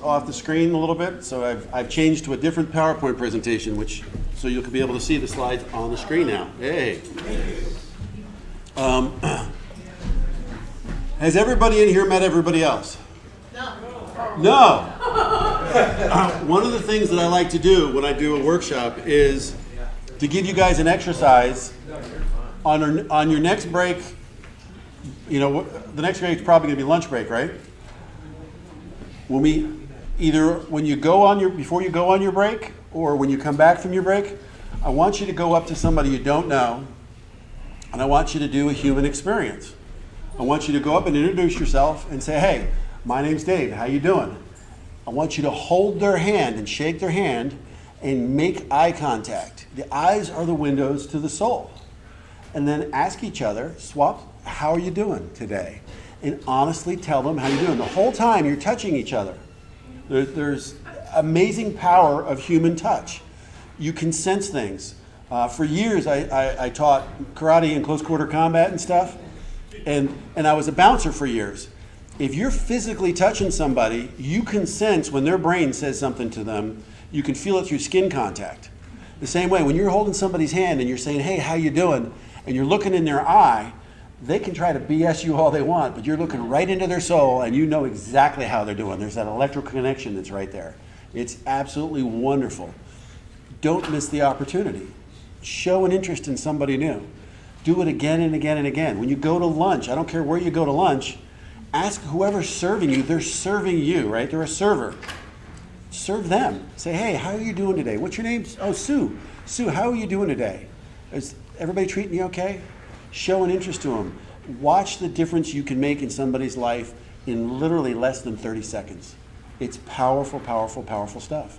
off the screen a little bit, so I've changed to a different PowerPoint presentation, so you'll be able to see the slides on the screen now. Hey. Has everybody in here met everybody else? No. One of the things that I like to do when I do a workshop is to give you guys an exercise on your next break. You know, the next break is probably going to be lunch break, right? Before you go on your break or when you come back from your break, I want you to go up to somebody you don't know, and I want you to do a human experience. I want you to go up and introduce yourself and say, hey, my name's Dave, how you doing? I want you to hold their hand and shake their hand and make eye contact. The eyes are the windows to the soul. And then ask each other, how are you doing today? And honestly tell them how you're doing. The whole time you're touching each other. There's amazing power of human touch. You can sense things. For years I taught karate and close quarter combat and stuff. And I was a bouncer for years. If you're physically touching somebody, you can sense when their brain says something to them. You can feel it through skin contact. The same way, when you're holding somebody's hand and you're saying, hey, how you doing? And you're looking in their eye, they can try to BS you all they want, but you're looking right into their soul and you know exactly how they're doing. There's that electrical connection that's right there. It's absolutely wonderful. Don't miss the opportunity. Show an interest in somebody new. Do it again and again and again. When you go to lunch, I don't care where you go to lunch, ask whoever's serving you, they're serving you, right? They're a server. Serve them. Say, hey, how are you doing today? What's your name? Oh, Sue. Sue, how are you doing today? Is everybody treating you okay? Show an interest to them. Watch the difference you can make in somebody's life in literally less than 30 seconds. It's powerful, powerful, powerful stuff.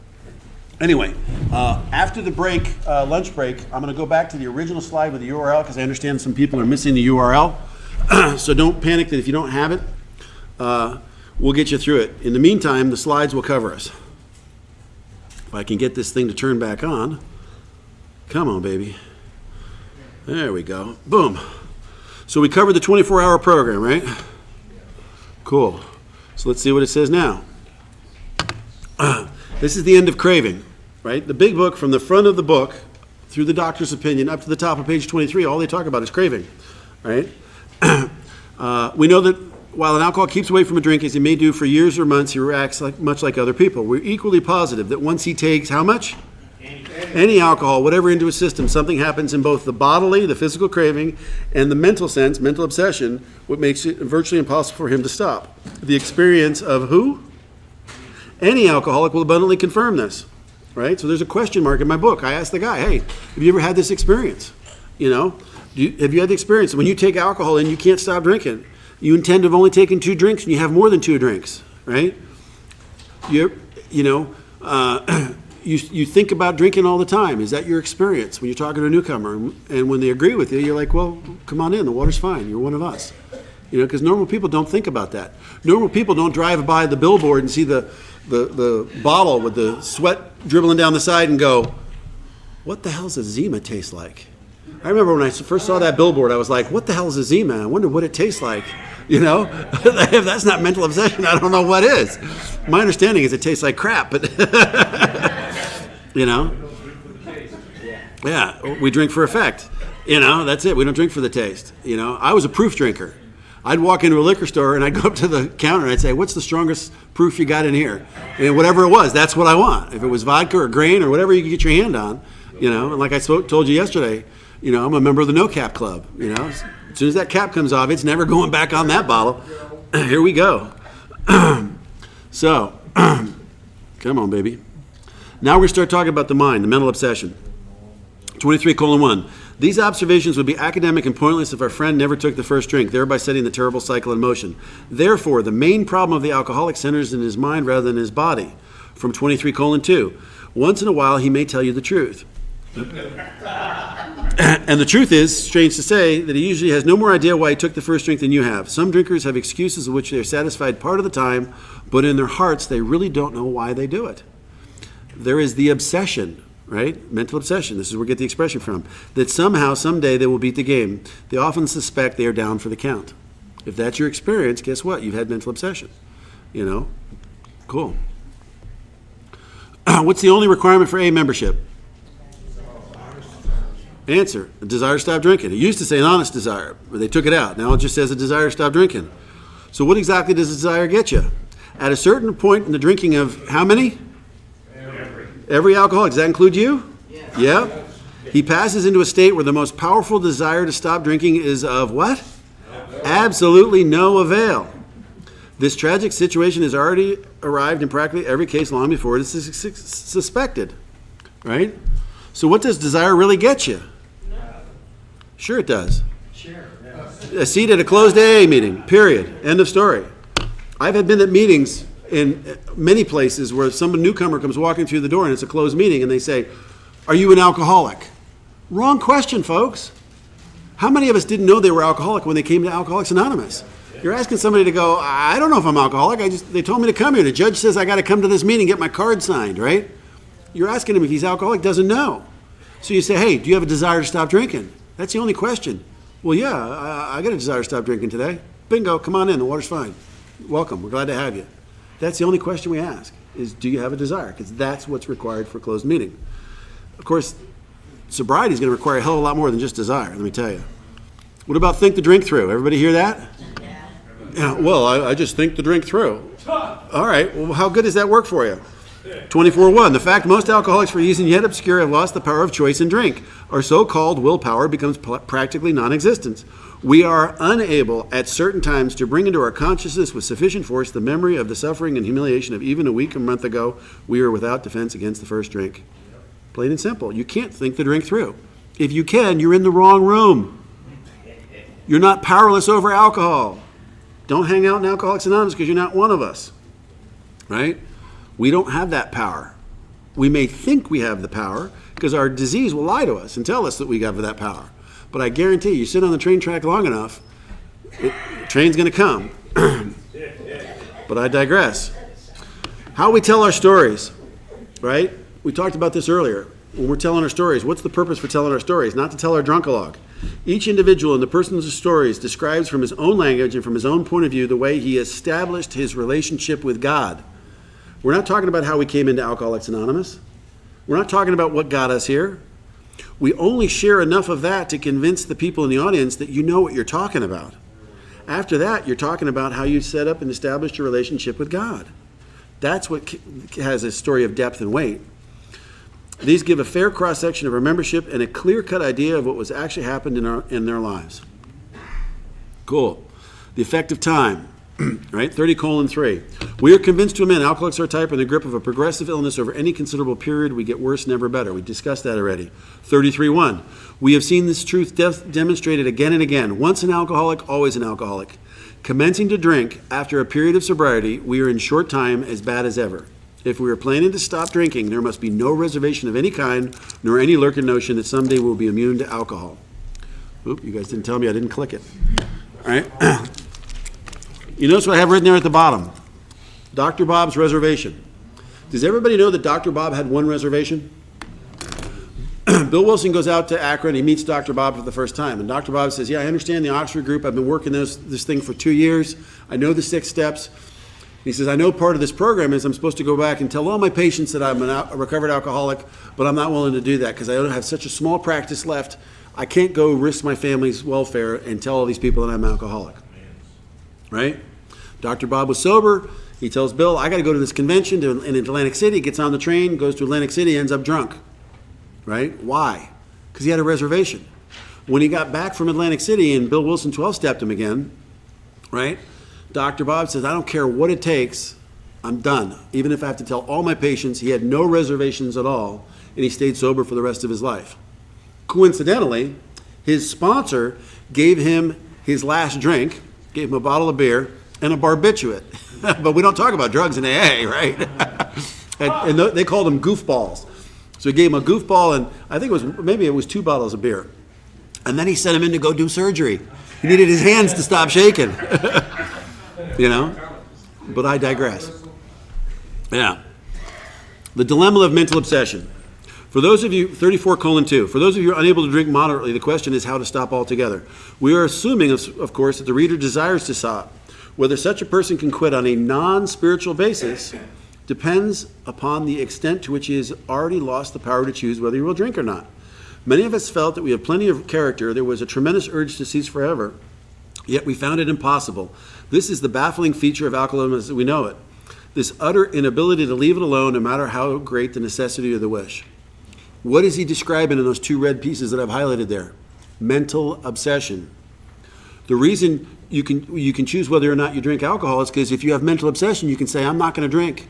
Anyway, after the break, lunch break, I'm going to go back to the original slide with the URL because I understand some people are missing the URL. So don't panic that if you don't have it, we'll get you through it. In the meantime, the slides will cover us. If I can get this thing to turn back on. Come on, baby. There we go. Boom. So we covered the 24-hour program, right? Cool. So let's see what it says now. This is the end of Craving, right? The big book, from the front of the book through the doctor's opinion up to the top of page 23, all they talk about is craving, right? We know that while an alcoholic keeps away from a drink, as he may do for years or months, he reacts much like other people. We're equally positive that once he takes how much? Any alcohol, whatever, into his system, something happens in both the bodily, the physical craving, and the mental sense, mental obsession, what makes it virtually impossible for him to stop. The experience of who? Any alcoholic will abundantly confirm this, right? So there's a question mark in my book. I asked the guy, hey, have you ever had this experience? You know, have you had the experience when you take alcohol and you can't stop drinking? You intend to have only taken 2 drinks and you have more than 2 drinks, right? You think about drinking all the time. Is that your experience when you're talking to a newcomer? And when they agree with you, you're like, well, come on in. The water's fine. You're one of us. You know, because normal people don't think about that. Normal people don't drive by the billboard and see the bottle with the sweat dribbling down the side and go, what the hell does a Zima taste like? I remember when I first saw that billboard, I was like, what the hell is a Zima? I wonder what it tastes like. You know, if that's not mental obsession, I don't know what is. My understanding is it tastes like crap, but, you know. Yeah, we drink for effect. You know, that's it. We don't drink for the taste. You know, I was a proof drinker. I'd walk into a liquor store and I'd go up to the counter and I'd say, what's the strongest proof you got in here? And whatever it was, that's what I want. If it was vodka or grain or whatever you could get your hand on, you know. And like I told you yesterday, you know, I'm a member of the No Cap Club, you know. As soon as that cap comes off, it's never going back on that bottle. Here we go. So, come on, baby. Now we're going to start talking about the mind, the mental obsession. 23:1. These observations would be academic and pointless if our friend never took the first drink, thereby setting the terrible cycle in motion. Therefore, the main problem of the alcoholic centers in his mind rather than his body. From 23:2. Once in a while, he may tell you the truth. And the truth is, strange to say, that he usually has no more idea why he took the first drink than you have. Some drinkers have excuses of which they are satisfied part of the time, but in their hearts, they really don't know why they do it. There is the obsession, right? Mental obsession. This is where we get the expression from. That somehow, someday, they will beat the game. They often suspect they are down for the count. If that's your experience, guess what? You've had mental obsession. You know? Cool. What's the only requirement for A membership? Answer, a desire to stop drinking. It used to say an honest desire, but they took it out. Now it just says a desire to stop drinking. So what exactly does a desire get you? At a certain point in the drinking of how many? Every alcoholic. Does that include you? Yeah. He passes into a state where the most powerful desire to stop drinking is of what? Absolutely no avail. This tragic situation has already arrived in practically every case long before it is suspected. Right? So what does desire really get you? Sure it does. A seat at a closed AA meeting, period. End of story. I've been at meetings in many places where some newcomer comes walking through the door and it's a closed meeting and they say, "Are you an alcoholic?" Wrong question, folks. How many of us didn't know they were alcoholic when they came to Alcoholics Anonymous? You're asking somebody to go, "I don't know if I'm alcoholic. They told me to come here. The judge says I got to come to this meeting, get my card signed," right? You're asking him if he's alcoholic, doesn't know. So you say, "Hey, do you have a desire to stop drinking?" That's the only question. "Well, yeah, I got a desire to stop drinking today." Bingo, come on in, the water's fine. Welcome, we're glad to have you. That's the only question we ask, is do you have a desire? Because that's what's required for a closed meeting. Of course, sobriety is going to require a hell of a lot more than just desire, let me tell you. What about think the drink through? Everybody hear that? Yeah, well, I just think the drink through. All right, well, how good does that work for you? 24:1. The fact most alcoholics, for reasons yet obscure, have lost the power of choice in drink. Our so-called willpower becomes practically non-existent. We are unable at certain times to bring into our consciousness with sufficient force the memory of the suffering and humiliation of even a week or month ago. We are without defense against the first drink. Plain and simple. You can't think the drink through. If you can, you're in the wrong room. You're not powerless over alcohol. Don't hang out in Alcoholics Anonymous because you're not one of us. Right? We don't have that power. We may think we have the power because our disease will lie to us and tell us that we have that power. But I guarantee you sit on the train track long enough, the train's going to come. But I digress. How we tell our stories, right? We talked about this earlier. When we're telling our stories, what's the purpose for telling our stories? Not to tell our drunk-a-log. Each individual in the person's stories describes from his own language and from his own point of view the way he established his relationship with God. We're not talking about how we came into Alcoholics Anonymous. We're not talking about what got us here. We only share enough of that to convince the people in the audience that you know what you're talking about. After that, you're talking about how you set up and established your relationship with God. That's what has a story of depth and weight. These give a fair cross-section of our membership and a clear-cut idea of what was actually happened in their lives. Cool. The effect of time. Right? 30:3. We are convinced to a man alcoholics are a type in the grip of a progressive illness over any considerable period. We get worse, never better. We discussed that already. 33:1. We have seen this truth demonstrated again and again. Once an alcoholic, always an alcoholic. Commencing to drink after a period of sobriety, we are in short time as bad as ever. If we are planning to stop drinking, there must be no reservation of any kind, nor any lurking notion that someday we'll be immune to alcohol. Oop, you guys didn't tell me I didn't click it. All right. You notice what I have written there at the bottom? Dr. Bob's reservation. Does everybody know that Dr. Bob had one reservation? Bill Wilson goes out to Akron. He meets Dr. Bob for the first time. And Dr. Bob says, "Yeah, I understand the Oxford group. I've been working this thing for 2 years. I know the 6 steps." He says, "I know part of this program is I'm supposed to go back and tell all my patients that I'm a recovered alcoholic, but I'm not willing to do that because I don't have such a small practice left. I can't go risk my family's welfare and tell all these people that I'm an alcoholic." Right? Dr. Bob was sober. He tells Bill, "I got to go to this convention in Atlantic City." Gets on the train, goes to Atlantic City, ends up drunk. Right? Why? Because he had a reservation. When he got back from Atlantic City and Bill Wilson 12-stepped him again, right? Dr. Bob says, "I don't care what it takes. I'm done. Even if I have to tell all my patients." He had no reservations at all, and he stayed sober for the rest of his life. Coincidentally, his sponsor gave him his last drink, gave him a bottle of beer and a barbiturate. But we don't talk about drugs in AA, right? and they called them goofballs. So he gave him a goofball, and I think it was 2 bottles of beer. And then he sent him in to go do surgery. He needed his hands to stop shaking. You know? But I digress. Yeah. The dilemma of mental obsession. For those of you, 34:2, for those of you who are unable to drink moderately, the question is how to stop altogether. We are assuming, of course, that the reader desires to stop. Whether such a person can quit on a non-spiritual basis depends upon the extent to which he has already lost the power to choose whether he will drink or not. Many of us felt that we have plenty of character. There was a tremendous urge to cease forever, yet we found it impossible. This is the baffling feature of alcoholism as we know it. This utter inability to leave it alone, no matter how great the necessity or the wish. What is he describing in those two red pieces that I've highlighted there? Mental obsession. The reason you can choose whether or not you drink alcohol is because if you have mental obsession, you can say, I'm not going to drink.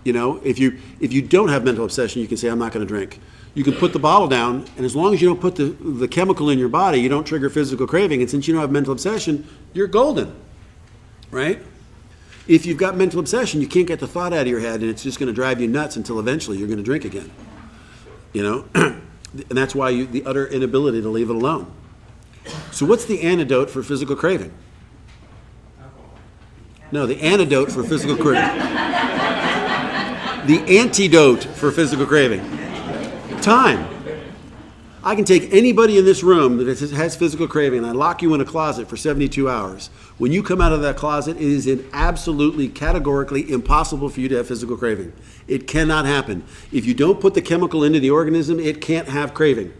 You know, if you don't have mental obsession, you can say, I'm not going to drink. You can put the bottle down, and as long as you don't put the chemical in your body, you don't trigger physical craving, and since you don't have mental obsession, you're golden, right? If you've got mental obsession, you can't get the thought out of your head, and it's just going to drive you nuts until eventually you're going to drink again. You know, and that's why the utter inability to leave it alone. So what's the antidote for physical craving? No, the antidote for physical craving. The antidote for physical craving. Time. I can take anybody in this room that has physical craving and I lock you in a closet for 72 hours. When you come out of that closet, it is absolutely categorically impossible for you to have physical craving. It cannot happen. If you don't put the chemical into the organism, it can't have craving.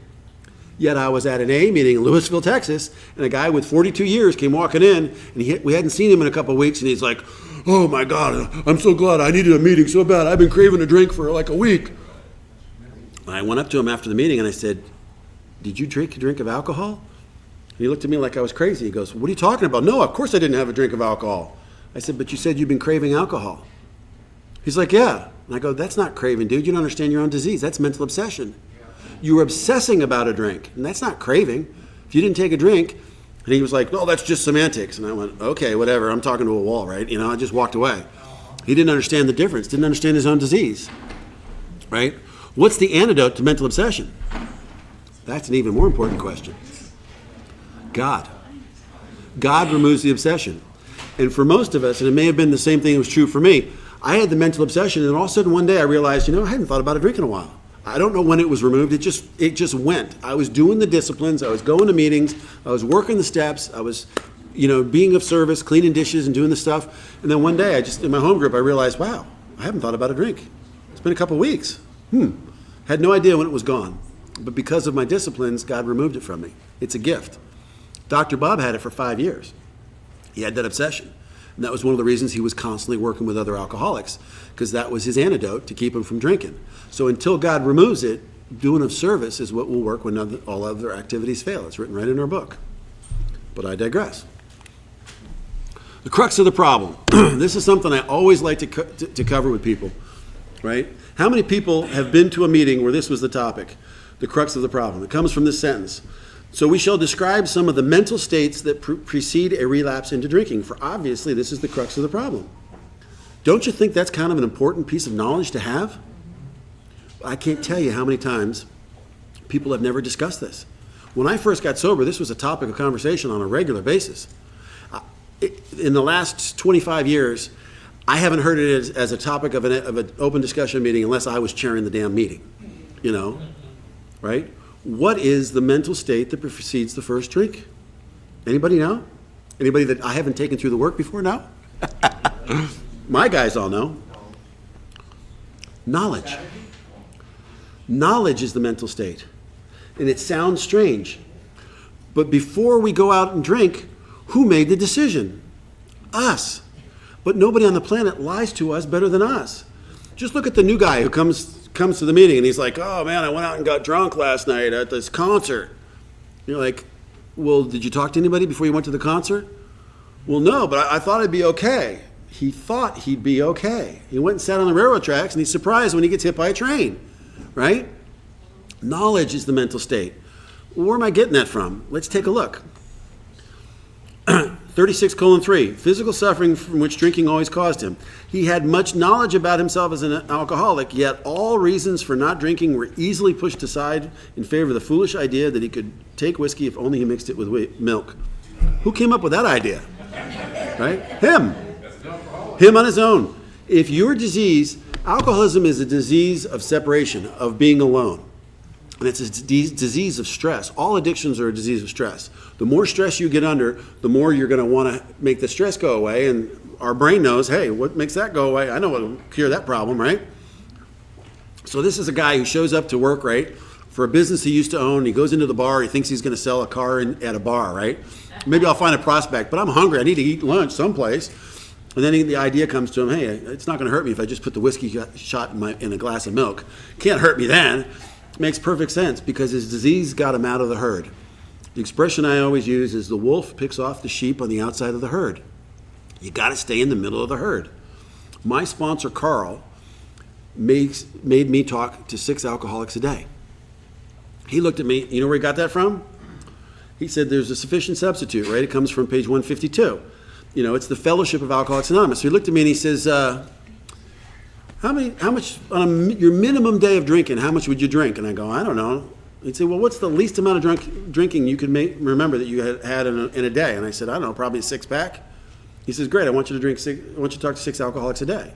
Yet I was at an AA meeting in Louisville, Texas, and a guy with 42 years came walking in, and we hadn't seen him in a couple of weeks, and he's like, oh my God, I'm so glad I needed a meeting so bad. I've been craving a drink for like a week. And I went up to him after the meeting and I said, did you drink a drink of alcohol? And he looked at me like I was crazy. He goes, what are you talking about? No, of course I didn't have a drink of alcohol. I said, but you said you've been craving alcohol. He's like, yeah. And I go, that's not craving, dude. You don't understand your own disease. That's mental obsession. You were obsessing about a drink, and that's not craving. If you didn't take a drink, and he was like, no, that's just semantics. And I went, okay, whatever. I'm talking to a wall, right? You know, I just walked away. He didn't understand the difference, didn't understand his own disease, right? What's the antidote to mental obsession? That's an even more important question. God. God removes the obsession. And for most of us, and it may have been the same thing that was true for me, I had the mental obsession, and all of a sudden one day I realized, I hadn't thought about a drink in a while. I don't know when it was removed. It just went. I was doing the disciplines. I was going to meetings. I was working the steps. I was, being of service, cleaning dishes and doing the stuff. And then one day, in my home group, I realized, wow, I haven't thought about a drink. It's been a couple weeks. Had no idea when it was gone. But because of my disciplines, God removed it from me. It's a gift. Dr. Bob had it for 5 years. He had that obsession. And that was one of the reasons he was constantly working with other alcoholics, because that was his antidote to keep him from drinking. So until God removes it, doing of service is what will work when all other activities fail. It's written right in our book. But I digress. The crux of the problem. This is something I always like to cover with people, right? How many people have been to a meeting where this was the topic? The crux of the problem. It comes from this sentence. So we shall describe some of the mental states that precede a relapse into drinking, for obviously this is the crux of the problem. Don't you think that's kind of an important piece of knowledge to have? I can't tell you how many times people have never discussed this. When I first got sober, this was a topic of conversation on a regular basis. In the last 25 years, I haven't heard it as a topic of an open discussion meeting unless I was chairing the damn meeting, right? What is the mental state that precedes the first drink? Anybody know? Anybody that I haven't taken through the work before? No? My guys all know. Knowledge. Knowledge is the mental state. And it sounds strange. But before we go out and drink, who made the decision? Us. But nobody on the planet lies to us better than us. Just look at the new guy who comes to the meeting and he's like, oh man, I went out and got drunk last night at this concert. You're like, well, did you talk to anybody before you went to the concert? Well, no, but I thought I'd be okay. He thought he'd be okay. He went and sat on the railroad tracks and he's surprised when he gets hit by a train, right? Knowledge is the mental state. Well, where am I getting that from? Let's take a look. 36:3, physical suffering from which drinking always caused him. He had much knowledge about himself as an alcoholic, yet all reasons for not drinking were easily pushed aside in favor of the foolish idea that he could take whiskey if only he mixed it with milk. Who came up with that idea? Right? Him. Him on his own. If your disease, alcoholism is a disease of separation, of being alone. And it's a disease of stress. All addictions are a disease of stress. The more stress you get under, the more you're going to want to make the stress go away, and our brain knows, hey, what makes that go away? I know what will cure that problem, right? So this is a guy who shows up to work, right, for a business he used to own. He goes into the bar. He thinks he's going to sell a car at a bar, right? Maybe I'll find a prospect, but I'm hungry. I need to eat lunch someplace. And then the idea comes to him, hey, it's not going to hurt me if I just put the whiskey shot in a glass of milk. Can't hurt me then. Makes perfect sense because his disease got him out of the herd. The expression I always use is the wolf picks off the sheep on the outside of the herd. You got to stay in the middle of the herd. My sponsor, Carl, made me talk to 6 alcoholics a day. He looked at me. You know where he got that from? He said there's a sufficient substitute, right? It comes from page 152. You know, it's the Fellowship of Alcoholics Anonymous. So he looked at me and he says, how much on your minimum day of drinking, how much would you drink? And I go, I don't know. He'd say, well, what's the least amount of drinking you could remember that you had in a day? And I said, I don't know, probably a 6-pack. He says, great, I want you to talk to 6 alcoholics a day,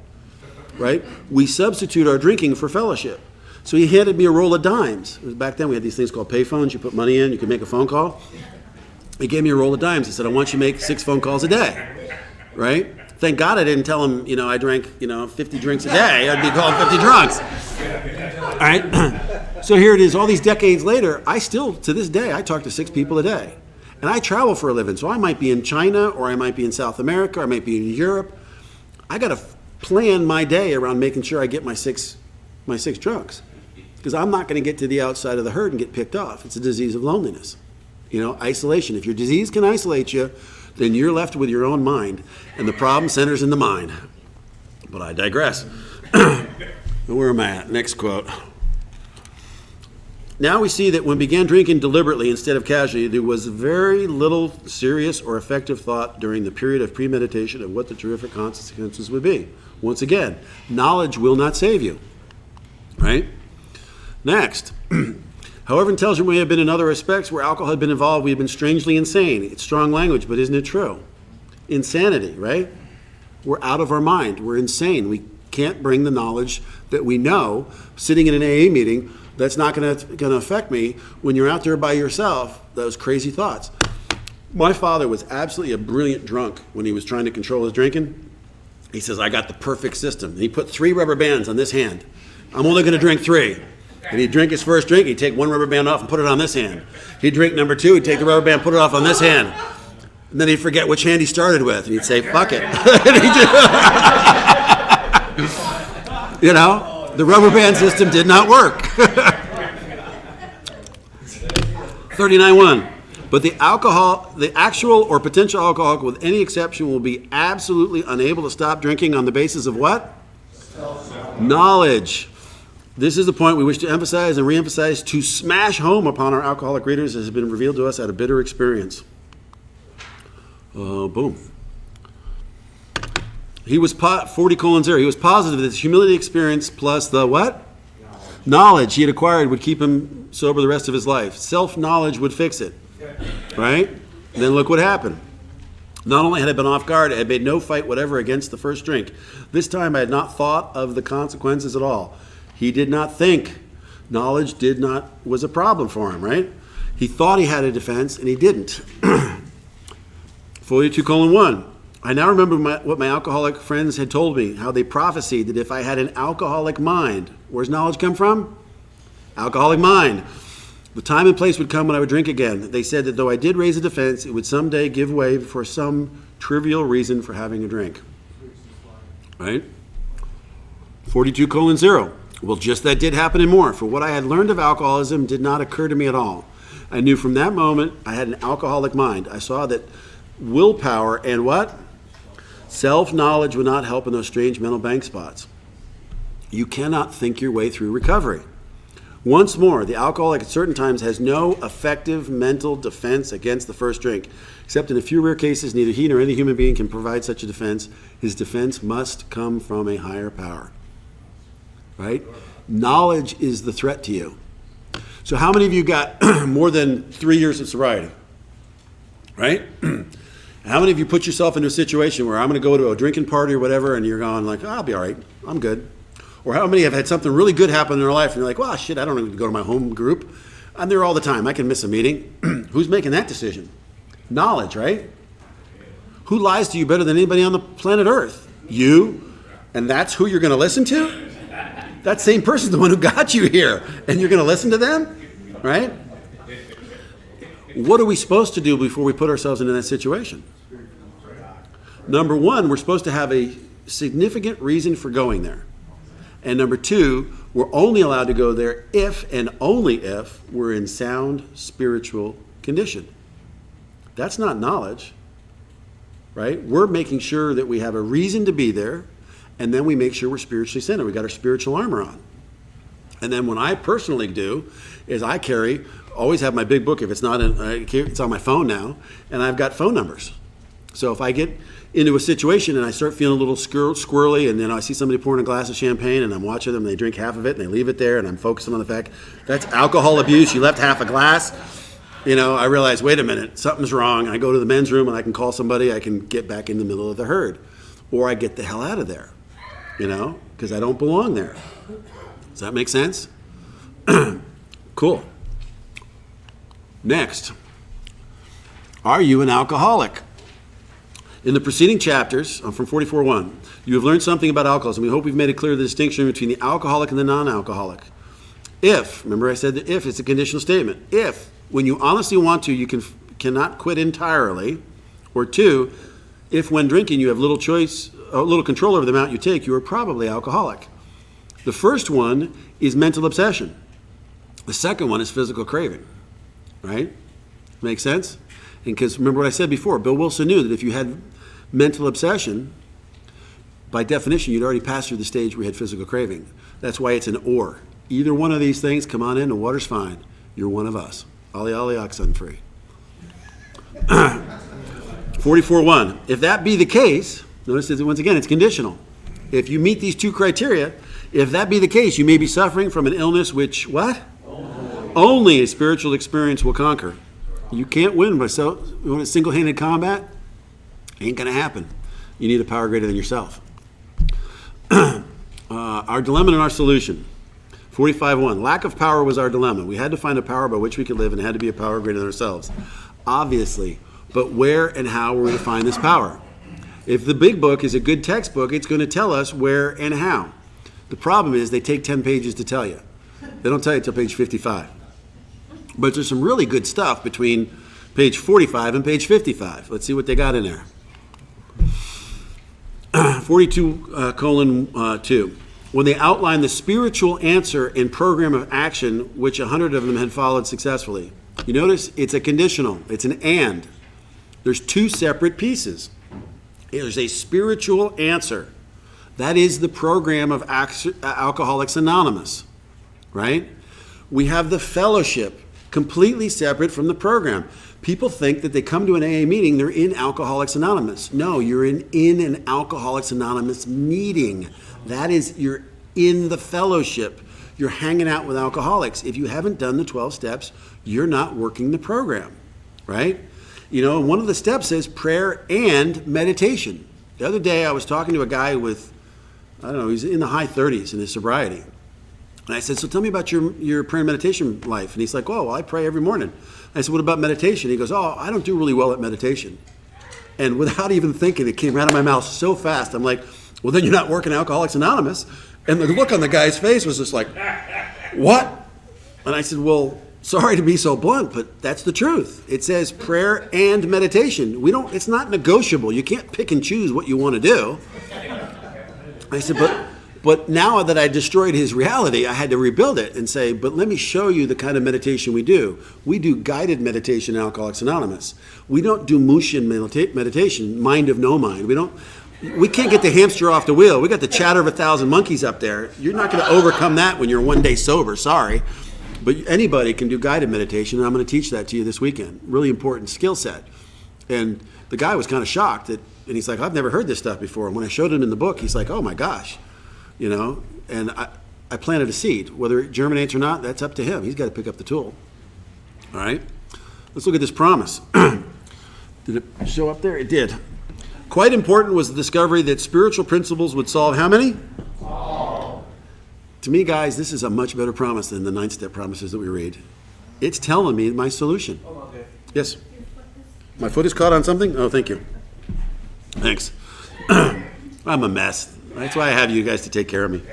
right? We substitute our drinking for fellowship. So he handed me a roll of dimes. Back then we had these things called payphones. You put money in, you could make a phone call. He gave me a roll of dimes. He said, I want you to make 6 phone calls a day, right? Thank God I didn't tell him, I drank, 50 drinks a day. I'd be called 50 drunks. All right? So here it is. All these decades later, I still, to this day, I talk to 6 people a day. And I travel for a living. So I might be in China, or I might be in South America, or I might be in Europe. I got to plan my day around making sure I get my six drunks. Because I'm not going to get to the outside of the herd and get picked off. It's a disease of loneliness. Isolation. If your disease can isolate you, then you're left with your own mind, and the problem centers in the mind. But I digress. Where am I at? Next quote. Now we see that when began drinking deliberately instead of casually, there was very little serious or effective thought during the period of premeditation of what the terrific consequences would be. Once again, knowledge will not save you. Right? Next. However intelligent we have been in other respects where alcohol had been involved, we have been strangely insane. It's strong language, but isn't it true? Insanity, right? We're out of our mind. We're insane. We can't bring the knowledge that we know sitting in an AA meeting that's not going to affect me when you're out there by yourself, those crazy thoughts. My father was absolutely a brilliant drunk when he was trying to control his drinking. He says, I got the perfect system. And he put 3 rubber bands on this hand. I'm only going to drink 3. And he'd drink his first drink, he'd take 1 rubber band off and put it on this hand. He'd drink number 2, he'd take the rubber band, put it off on this hand. And then he'd forget which hand he started with. And he'd say, fuck it. The rubber band system did not work. 39.1. But the actual or potential alcoholic, with any exception, will be absolutely unable to stop drinking on the basis of what? Knowledge. This is the point we wish to emphasize and reemphasize to smash home upon our alcoholic readers as has been revealed to us at a bitter experience. Boom. He was 40:0. He was positive that his humility experience plus the what? Knowledge he had acquired would keep him sober the rest of his life. Self-knowledge would fix it. Right? And then look what happened. Not only had I been off guard, I had made no fight whatever against the first drink. This time I had not thought of the consequences at all. He did not think. Knowledge was a problem for him, right? He thought he had a defense, and he didn't. 42:1. I now remember what my alcoholic friends had told me, how they prophesied that if I had an alcoholic mind, where's knowledge come from? Alcoholic mind. The time and place would come when I would drink again. They said that though I did raise a defense, it would someday give way for some trivial reason for having a drink. Right? 42:0. Well, just that did happen and more. For what I had learned of alcoholism did not occur to me at all. I knew from that moment I had an alcoholic mind. I saw that willpower and what? Self-knowledge would not help in those strange mental bank spots. You cannot think your way through recovery. Once more, the alcoholic at certain times has no effective mental defense against the first drink. Except in a few rare cases, neither he nor any human being can provide such a defense. His defense must come from a higher power. Right? Knowledge is the threat to you. So how many of you got more than 3 years of sobriety? Right? How many of you put yourself into a situation where I'm going to go to a drinking party or whatever and you're going like, I'll be all right, I'm good. Or how many have had something really good happen in their life and you're like, well, shit, I don't need to go to my home group. I'm there all the time. I can miss a meeting. Who's making that decision? Knowledge, right? Who lies to you better than anybody on the planet Earth? You. And that's who you're going to listen to? That same person's the one who got you here, and you're going to listen to them? Right? What are we supposed to do before we put ourselves into that situation? Number one, we're supposed to have a significant reason for going there. And number two, we're only allowed to go there if and only if we're in sound spiritual condition. That's not knowledge, right? We're making sure that we have a reason to be there, and then we make sure we're spiritually centered. We got our spiritual armor on. And then what I personally do is I always have my big book. If it's not it's on my phone now, and I've got phone numbers. So if I get into a situation and I start feeling a little squirrely, and then I see somebody pouring a glass of champagne and I'm watching them, and they drink half of it and they leave it there, and I'm focusing on the fact that's alcohol abuse. You left half a glass. I realize, wait a minute, something's wrong. I go to the men's room and I can call somebody. I can get back in the middle of the herd, or I get the hell out of there, because I don't belong there. Does that make sense? Cool. Next, are you an alcoholic? In the preceding chapters, from 44:1, you have learned something about alcoholism. We hope we've made it clear the distinction between the alcoholic and the non-alcoholic. Remember I said that if, it's a conditional statement. If, when you honestly want to, you cannot quit entirely. Or two, if when drinking you have little control over the amount you take, you are probably alcoholic. The first one is mental obsession. The second one is physical craving. Right? Make sense? And because remember what I said before, Bill Wilson knew that if you had mental obsession, by definition, you'd already passed through the stage where you had physical craving. That's why it's an or. Either one of these things, come on in, the water's fine. You're one of us. Ollie, ollie, oxen free. 44:1. If that be the case, notice that once again, it's conditional. If you meet these two criteria, if that be the case, you may be suffering from an illness which, what? Only a spiritual experience will conquer. You can't win by single-handed combat. Ain't going to happen. You need a power greater than yourself. Our dilemma and our solution. 45:1. Lack of power was our dilemma. We had to find a power by which we could live, and it had to be a power greater than ourselves. Obviously. But where and how were we to find this power? If the big book is a good textbook, it's going to tell us where and how. The problem is they take 10 pages to tell you. They don't tell you until page 55. But there's some really good stuff between page 45 and page 55. Let's see what they got in there. 42:2. When they outlined the spiritual answer and program of action, which 100 of them had followed successfully. You notice it's a conditional. It's an and. There's two separate pieces. There's a spiritual answer. That is the program of Alcoholics Anonymous, right? We have the fellowship, completely separate from the program. People think that they come to an AA meeting, they're in Alcoholics Anonymous. No, you're in an Alcoholics Anonymous meeting. That is, you're in the fellowship. You're hanging out with alcoholics. If you haven't done the 12 steps, you're not working the program, right? One of the steps is prayer and meditation. The other day I was talking to a guy with, he's in the high 30s in his sobriety. And I said, so tell me about your prayer and meditation life. And he's like, well, I pray every morning. I said, what about meditation? He goes, I don't do really well at meditation. And without even thinking, it came out of my mouth so fast. I'm like, well, then you're not working Alcoholics Anonymous. And the look on the guy's face was just like, what? And I said, well, sorry to be so blunt, but that's the truth. It says prayer and meditation. It's not negotiable. You can't pick and choose what you want to do. I said, but now that I destroyed his reality, I had to rebuild it and say, but let me show you the kind of meditation we do. We do guided meditation in Alcoholics Anonymous. We don't do Mushin meditation, mind of no mind. We can't get the hamster off the wheel. We got the chatter of 1,000 monkeys up there. You're not going to overcome that when you're one day sober, sorry. But anybody can do guided meditation, and I'm going to teach that to you this weekend. Really important skill set. And the guy was kind of shocked, and he's like, I've never heard this stuff before. And when I showed him in the book, he's like, oh my gosh. And I planted a seed. Whether it germinates or not, that's up to him. He's got to pick up the tool. All right? Let's look at this promise. Did it show up there? It did. Quite important was the discovery that spiritual principles would solve how many? All. To me, guys, this is a much better promise than the 9-step promises that we read. It's telling me my solution. Yes? My foot is caught on something? Oh, thank you. Thanks. I'm a mess. That's why I have you guys to take care of me.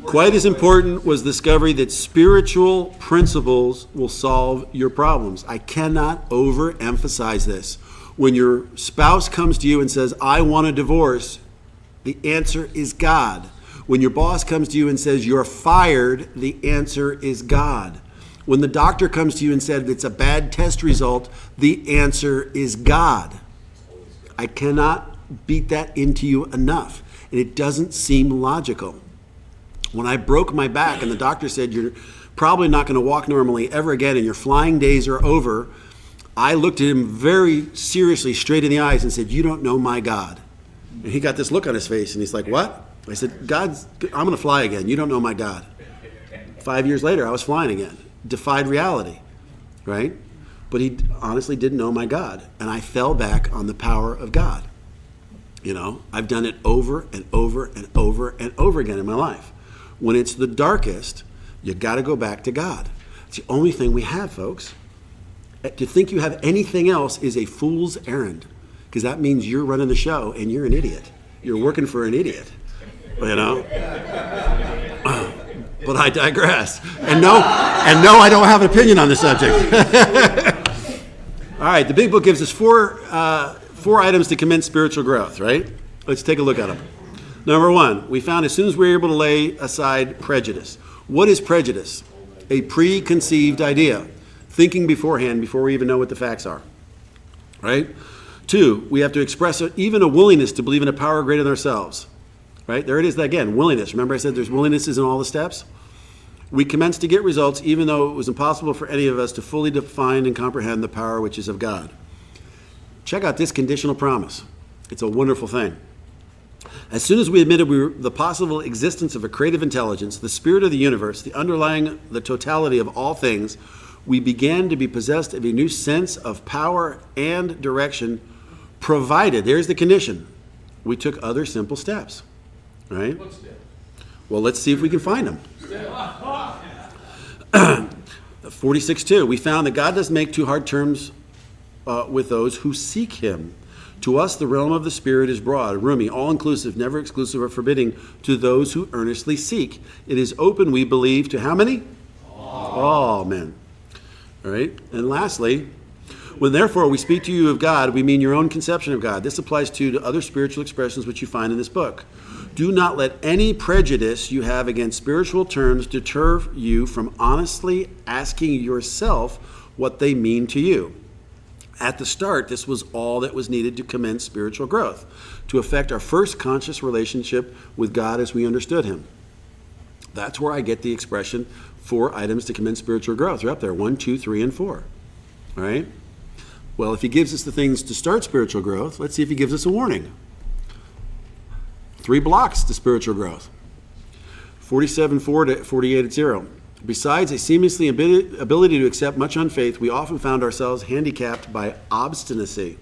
Quite as important was the discovery that spiritual principles will solve your problems. I cannot overemphasize this. When your spouse comes to you and says, I want a divorce, the answer is God. When your boss comes to you and says, you're fired, the answer is God. When the doctor comes to you and says, it's a bad test result, the answer is God. I cannot beat that into you enough. And it doesn't seem logical. When I broke my back and the doctor said, you're probably not going to walk normally ever again and your flying days are over, I looked at him very seriously straight in the eyes and said, you don't know my God. And he got this look on his face and he's like, what? I said, I'm going to fly again. You don't know my God. 5 years later, I was flying again. Defied reality, right? But he honestly didn't know my God. And I fell back on the power of God. You know, I've done it over and over and over and over again in my life. When it's the darkest, you got to go back to God. It's the only thing we have, folks. To think you have anything else is a fool's errand, because that means you're running the show and you're an idiot. You're working for an idiot, you know. But I digress. And no, I don't have an opinion on the subject. All right, the big book gives us four items to commence spiritual growth, right? Let's take a look at them. Number one, we found as soon as we were able to lay aside prejudice. What is prejudice? A preconceived idea. Thinking beforehand before we even know what the facts are, right? Two, we have to express even a willingness to believe in a power greater than ourselves, right? There it is again, willingness. Remember I said there's willingness in all the steps? We commence to get results even though it was impossible for any of us to fully define and comprehend the power which is of God. Check out this conditional promise. It's a wonderful thing. As soon as we admitted the possible existence of a creative intelligence, the spirit of the universe, the totality of all things, we began to be possessed of a new sense of power and direction, provided, there's the condition, we took other simple steps, right? Well, let's see if we can find them. 46:2, we found that God doesn't make too hard terms with those who seek him. To us, the realm of the Spirit is broad, roomy, all-inclusive, never exclusive or forbidding to those who earnestly seek. It is open, we believe, to how many? All men. All right? And lastly, when therefore we speak to you of God, we mean your own conception of God. This applies to other spiritual expressions which you find in this book. Do not let any prejudice you have against spiritual terms deter you from honestly asking yourself what they mean to you. At the start, this was all that was needed to commence spiritual growth, to affect our first conscious relationship with God as we understood him. That's where I get the expression 4 items to commence spiritual growth. They're up there, 1, 2, 3, and 4. All right? Well, if he gives us the things to start spiritual growth, let's see if he gives us a warning. 3 blocks to spiritual growth. 47:4 to 48:0. Besides a seamlessly ability to accept much unfaith, we often found ourselves handicapped by obstinacy.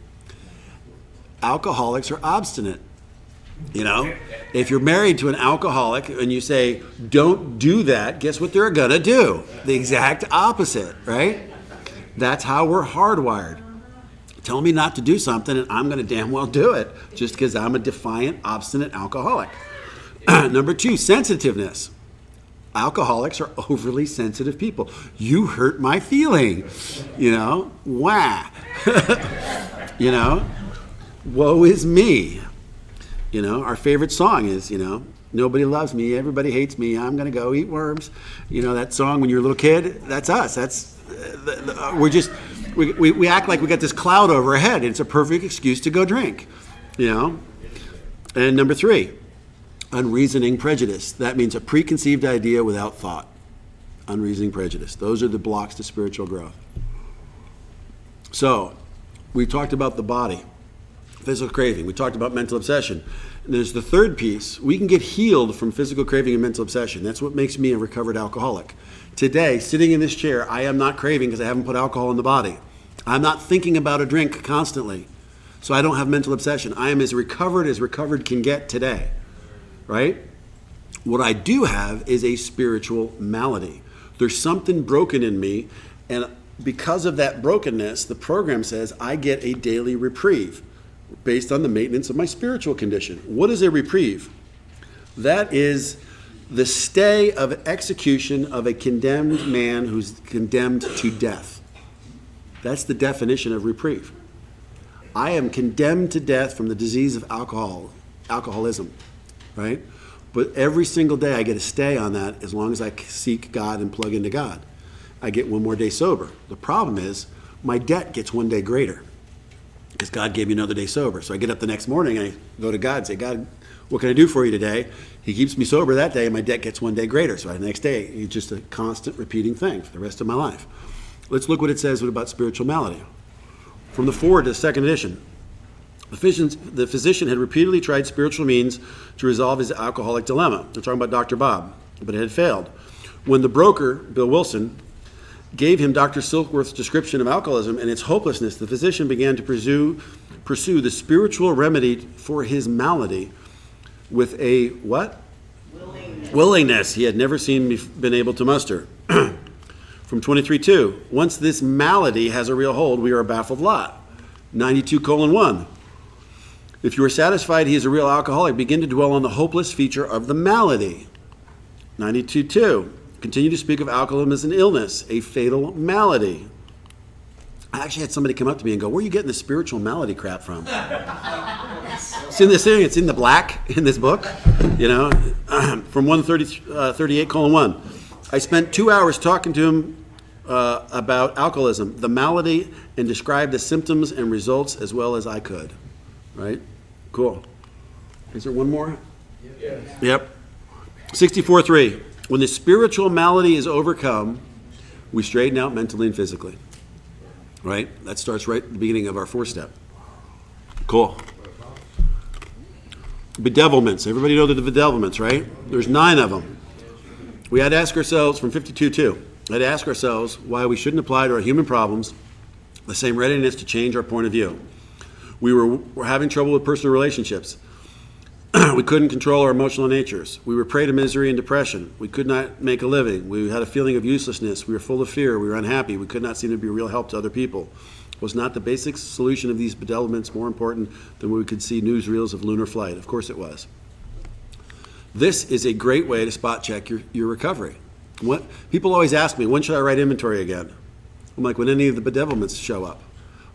Alcoholics are obstinate. You know, if you're married to an alcoholic and you say, don't do that, guess what they're going to do? The exact opposite, right? That's how we're hardwired. Tell me not to do something and I'm going to damn well do it just because I'm a defiant, obstinate alcoholic. Number 2, sensitiveness. Alcoholics are overly sensitive people. You hurt my feeling. You know, wah. You know, woe is me. You know, our favorite song is, you know, nobody loves me, everybody hates me, I'm going to go eat worms. You know, that song when you're a little kid, that's us. That's, we act like we got this cloud over our head. It's a perfect excuse to go drink, you know. And number 3, unreasoning prejudice. That means a preconceived idea without thought. Unreasoning prejudice. Those are the blocks to spiritual growth. So, we talked about the body. Physical craving. We talked about mental obsession. And there's the third piece. We can get healed from physical craving and mental obsession. That's what makes me a recovered alcoholic. Today, sitting in this chair, I am not craving because I haven't put alcohol in the body. I'm not thinking about a drink constantly. So I don't have mental obsession. I am as recovered can get today. Right? What I do have is a spiritual malady. There's something broken in me, and because of that brokenness, the program says I get a daily reprieve. based on the maintenance of my spiritual condition. What is a reprieve? That is the stay of execution of a condemned man who's condemned to death. That's the definition of reprieve. I am condemned to death from the disease of alcoholism, right? But every single day I get a stay on that as long as I seek God and plug into God. I get one more day sober. The problem is my debt gets one day greater because God gave me another day sober. So I get up the next morning and I go to God and say, God, what can I do for you today? He keeps me sober that day and my debt gets one day greater. So the next day, it's just a constant repeating thing for the rest of my life. Let's look what it says about spiritual malady. From the foreword to the second edition, the physician had repeatedly tried spiritual means to resolve his alcoholic dilemma. We're talking about Dr. Bob, but it had failed. When the broker, Bill Wilson, gave him Dr. Silkworth's description of alcoholism and its hopelessness, the physician began to pursue the spiritual remedy for his malady with a what? Willingness he had never been able to muster. From 23:2, once this malady has a real hold, we are a baffled lot. 92:1, if you are satisfied he is a real alcoholic, begin to dwell on the hopeless feature of the malady. 92:2, continue to speak of alcoholism as an illness, a fatal malady. I actually had somebody come up to me and go, where are you getting the spiritual malady crap from? It's in this thing, it's in the black in this book, from 138:1. I spent 2 hours talking to him about alcoholism, the malady, and described the symptoms and results as well as I could. Right? Cool. Is there one more? Yes. Yep. 64:3. When the spiritual malady is overcome, we straighten out mentally and physically. Right? That starts right at the beginning of our 4-step. Cool. Bedevilments. Everybody know the bedevilments, right? There's 9 of them. We had to ask ourselves, from 52:2, we had to ask ourselves why we shouldn't apply to our human problems the same readiness to change our point of view. We were having trouble with personal relationships. We couldn't control our emotional natures. We were prey to misery and depression. We could not make a living. We had a feeling of uselessness. We were full of fear. We were unhappy. We could not seem to be a real help to other people. Was not the basic solution of these bedevilments more important than when we could see newsreels of lunar flight? Of course it was. This is a great way to spot check your recovery. People always ask me, when should I write inventory again? I'm like, when any of the bedevilments show up.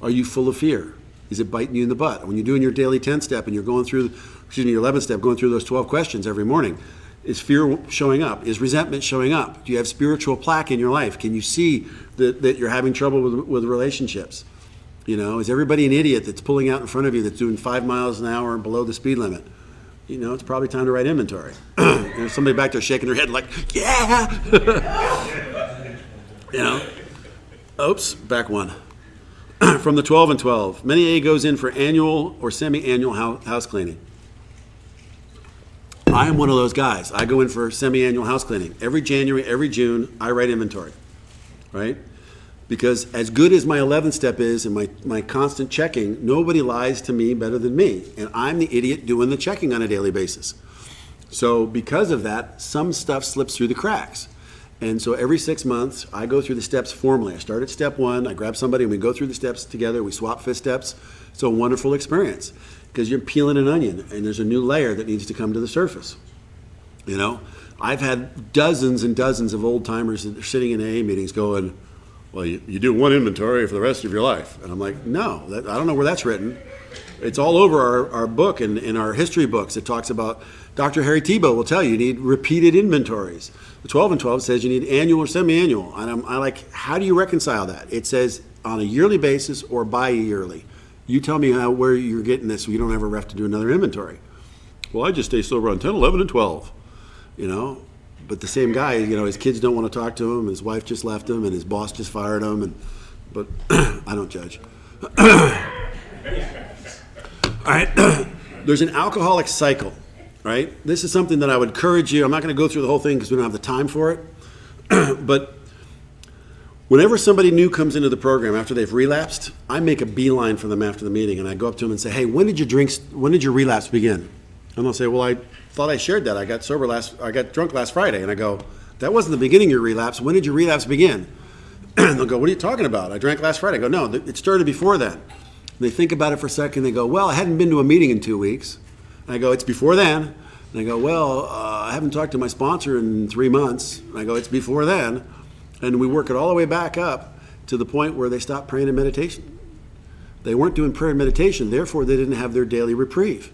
Are you full of fear? Is it biting you in the butt? When you're doing your daily 10 step and you're going through, your 11 step, going through those 12 questions every morning, is fear showing up? Is resentment showing up? Do you have spiritual plaque in your life? Can you see that you're having trouble with relationships? Is everybody an idiot that's pulling out in front of you that's doing 5 miles an hour below the speed limit? It's probably time to write inventory. There's somebody back there shaking their head like, yeah! Oops, back one. From the 12 and 12. Many AA goes in for annual or semi-annual house cleaning. I am one of those guys. I go in for semi-annual house cleaning. Every January, every June, I write inventory, right? Because as good as my 11th step is and my constant checking, nobody lies to me better than me. And I'm the idiot doing the checking on a daily basis. So because of that, some stuff slips through the cracks. And so every 6 months, I go through the steps formally. I start at step 1, I grab somebody, and we go through the steps together. We swap 5 steps. It's a wonderful experience because you're peeling an onion, and there's a new layer that needs to come to the surface. I've had dozens and dozens of old-timers that are sitting in AA meetings going, well, you do one inventory for the rest of your life. And I'm like, no, I don't know where that's written. It's all over our book and in our history books. It talks about, Dr. Harry Tebow will tell you need repeated inventories. The 12 and 12 says you need annual or semi-annual. And I like, how do you reconcile that? It says on a yearly basis or bi-yearly. You tell me where you're getting this so you don't ever have to do another inventory. Well, I just stay sober on 10, 11, and 12. But the same guy, his kids don't want to talk to him, his wife just left him, and his boss just fired him, but I don't judge. All right, there's an alcoholic cycle, right? This is something that I would encourage you. I'm not going to go through the whole thing because we don't have the time for it. But whenever somebody new comes into the program after they've relapsed, I make a beeline for them after the meeting, and I go up to them and say, hey, when did your relapse begin? And they'll say, well, I thought I shared that. I got drunk last Friday. And I go, that wasn't the beginning of your relapse. When did your relapse begin? And they'll go, what are you talking about? I drank last Friday. I go, no, it started before then. they think about it for a second. They go, well, I hadn't been to a meeting in 2 weeks. And I go, it's before then. And I go, well, I haven't talked to my sponsor in 3 months. And I go, it's before then. And we work it all the way back up to the point where they stopped praying and meditation. They weren't doing prayer and meditation, therefore they didn't have their daily reprieve.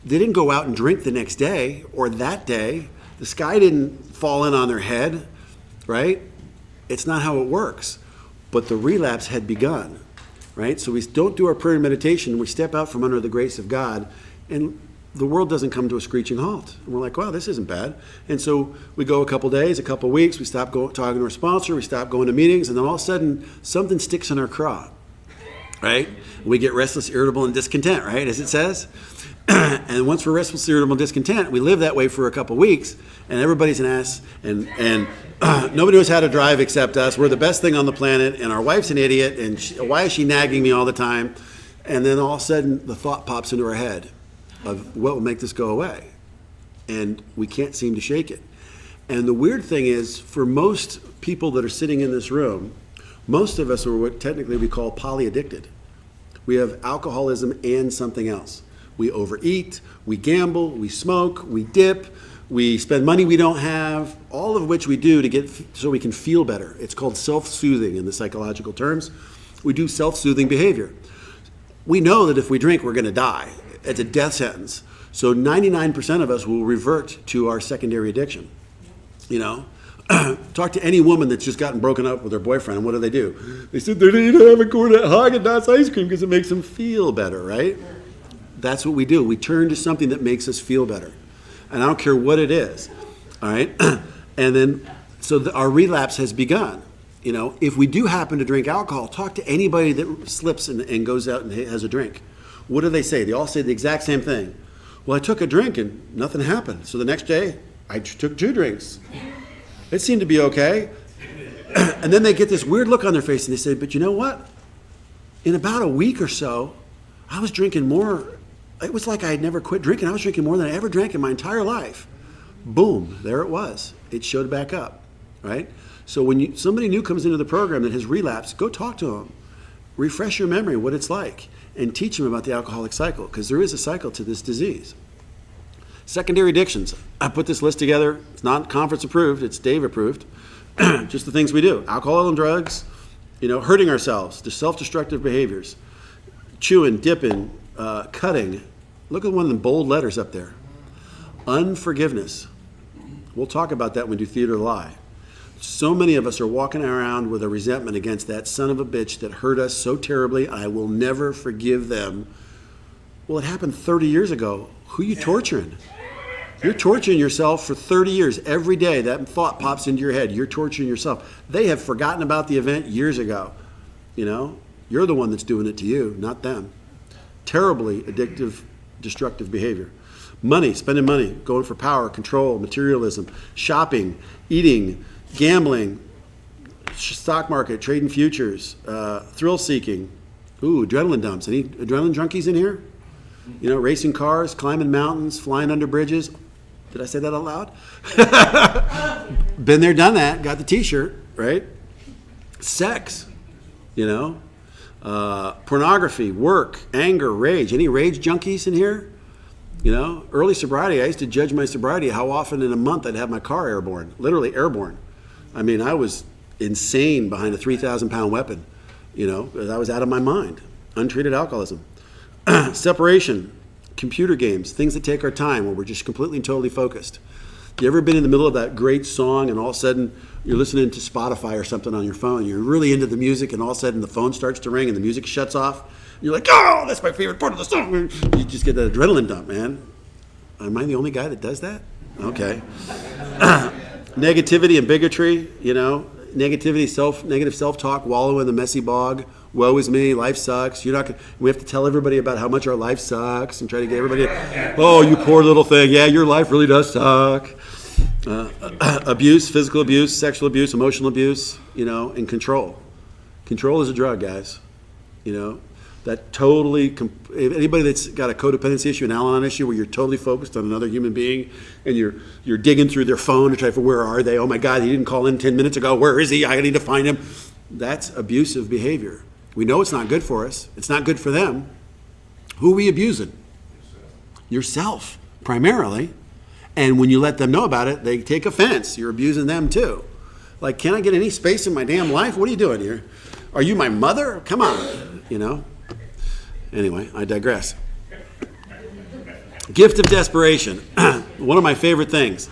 They didn't go out and drink the next day or that day. The sky didn't fall in on their head, right? It's not how it works. But the relapse had begun, right? So we don't do our prayer and meditation. We step out from under the grace of God, and the world doesn't come to a screeching halt. And we're like, wow, this isn't bad. And so we go a couple days, a couple weeks, we stop talking to our sponsor, we stop going to meetings, and then all of a sudden, something sticks in our craw, right? We get restless, irritable, and discontent, right, as it says? And once we're restless, irritable, and discontent, we live that way for a couple weeks, and everybody's an ass, and nobody knows how to drive except us. We're the best thing on the planet, and our wife's an idiot, and why is she nagging me all the time? And then all of a sudden, the thought pops into our head of what will make this go away. And we can't seem to shake it. And the weird thing is, for most people that are sitting in this room, most of us are what technically we call polyaddicted. We have alcoholism and something else. We overeat, we gamble, we smoke, we dip, we spend money we don't have, all of which we do to get so we can feel better. It's called self-soothing in the psychological terms. We do self-soothing behavior. We know that if we drink, we're going to die. It's a death sentence. So 99% of us will revert to our secondary addiction. You know, talk to any woman that's just gotten broken up with her boyfriend, and what do? They said they need to have a Haagen-Dazs ice cream because it makes them feel better, right? That's what we do. We turn to something that makes us feel better. And I don't care what it is, all right? And then, so our relapse has begun. You know, if we do happen to drink alcohol, talk to anybody that slips and goes out and has a drink. What do they say? They all say the exact same thing. Well, I took a drink and nothing happened. So the next day, I took 2 drinks. It seemed to be okay. And then they get this weird look on their face and they say, but you know what? In about a week or so, I was drinking more. It was like I had never quit drinking. I was drinking more than I ever drank in my entire life. Boom, there it was. It showed back up, right? So when somebody new comes into the program that has relapsed, go talk to them. Refresh your memory what it's like and teach them about the alcoholic cycle, because there is a cycle to this disease. Secondary addictions. I put this list together. It's not conference approved. It's Dave approved. Just the things we do. Alcohol and drugs, you know, hurting ourselves, the self-destructive behaviors, chewing, dipping, cutting. Look at one of the bold letters up there. Unforgiveness. We'll talk about that when we do Theater of the Lie. So many of us are walking around with a resentment against that son of a bitch that hurt us so terribly. I will never forgive them. Well, it happened 30 years ago. Who are you torturing? You're torturing yourself for 30 years. Every day that thought pops into your head. You're torturing yourself. They have forgotten about the event years ago. You know, you're the one that's doing it to you, not them. Terribly addictive, destructive behavior. Money, spending money, going for power, control, materialism, shopping, eating, gambling, stock market, trading futures, thrill seeking. Ooh, adrenaline dumps. Any adrenaline junkies in here? You know, racing cars, climbing mountains, flying under bridges. Did I say that out loud? Been there, done that. Got the t-shirt, right? Sex, you know. Pornography, work, anger, rage. Any rage junkies in here? You know, early sobriety, I used to judge my sobriety how often in a month I'd have my car airborne, literally airborne. I mean, I was insane behind a 3,000-pound weapon, you know, because I was out of my mind. Untreated alcoholism. Separation, computer games, things that take our time where we're just completely and totally focused. You ever been in the middle of that great song and all of a sudden you're listening to Spotify or something on your phone, you're really into the music and all of a sudden the phone starts to ring and the music shuts off? You're like, oh, that's my favorite part of the song. You just get that adrenaline dump, man. Am I the only guy that does that? Okay. Negativity and bigotry, you know, negativity, negative self-talk, wallow in the messy bog. Woe is me, life sucks. We have to tell everybody about how much our life sucks and try to get everybody, oh, you poor little thing. Yeah, your life really does suck. Abuse, physical abuse, sexual abuse, emotional abuse, you know, and control. Control is a drug, guys. You know, that totally, anybody that's got a codependency issue, an Al-Anon issue, where you're totally focused on another human being and you're digging through their phone to try to find, where are they? Oh my God, he didn't call in 10 minutes ago. Where is he? I need to find him. That's abusive behavior. We know it's not good for us. It's not good for them. Who are we abusing? Yourself, primarily. And when you let them know about it, they take offense. You're abusing them too. Like, can I get any space in my damn life? What are you doing here? Are you my mother? Come on, Anyway, I digress. Gift of desperation. One of my favorite things.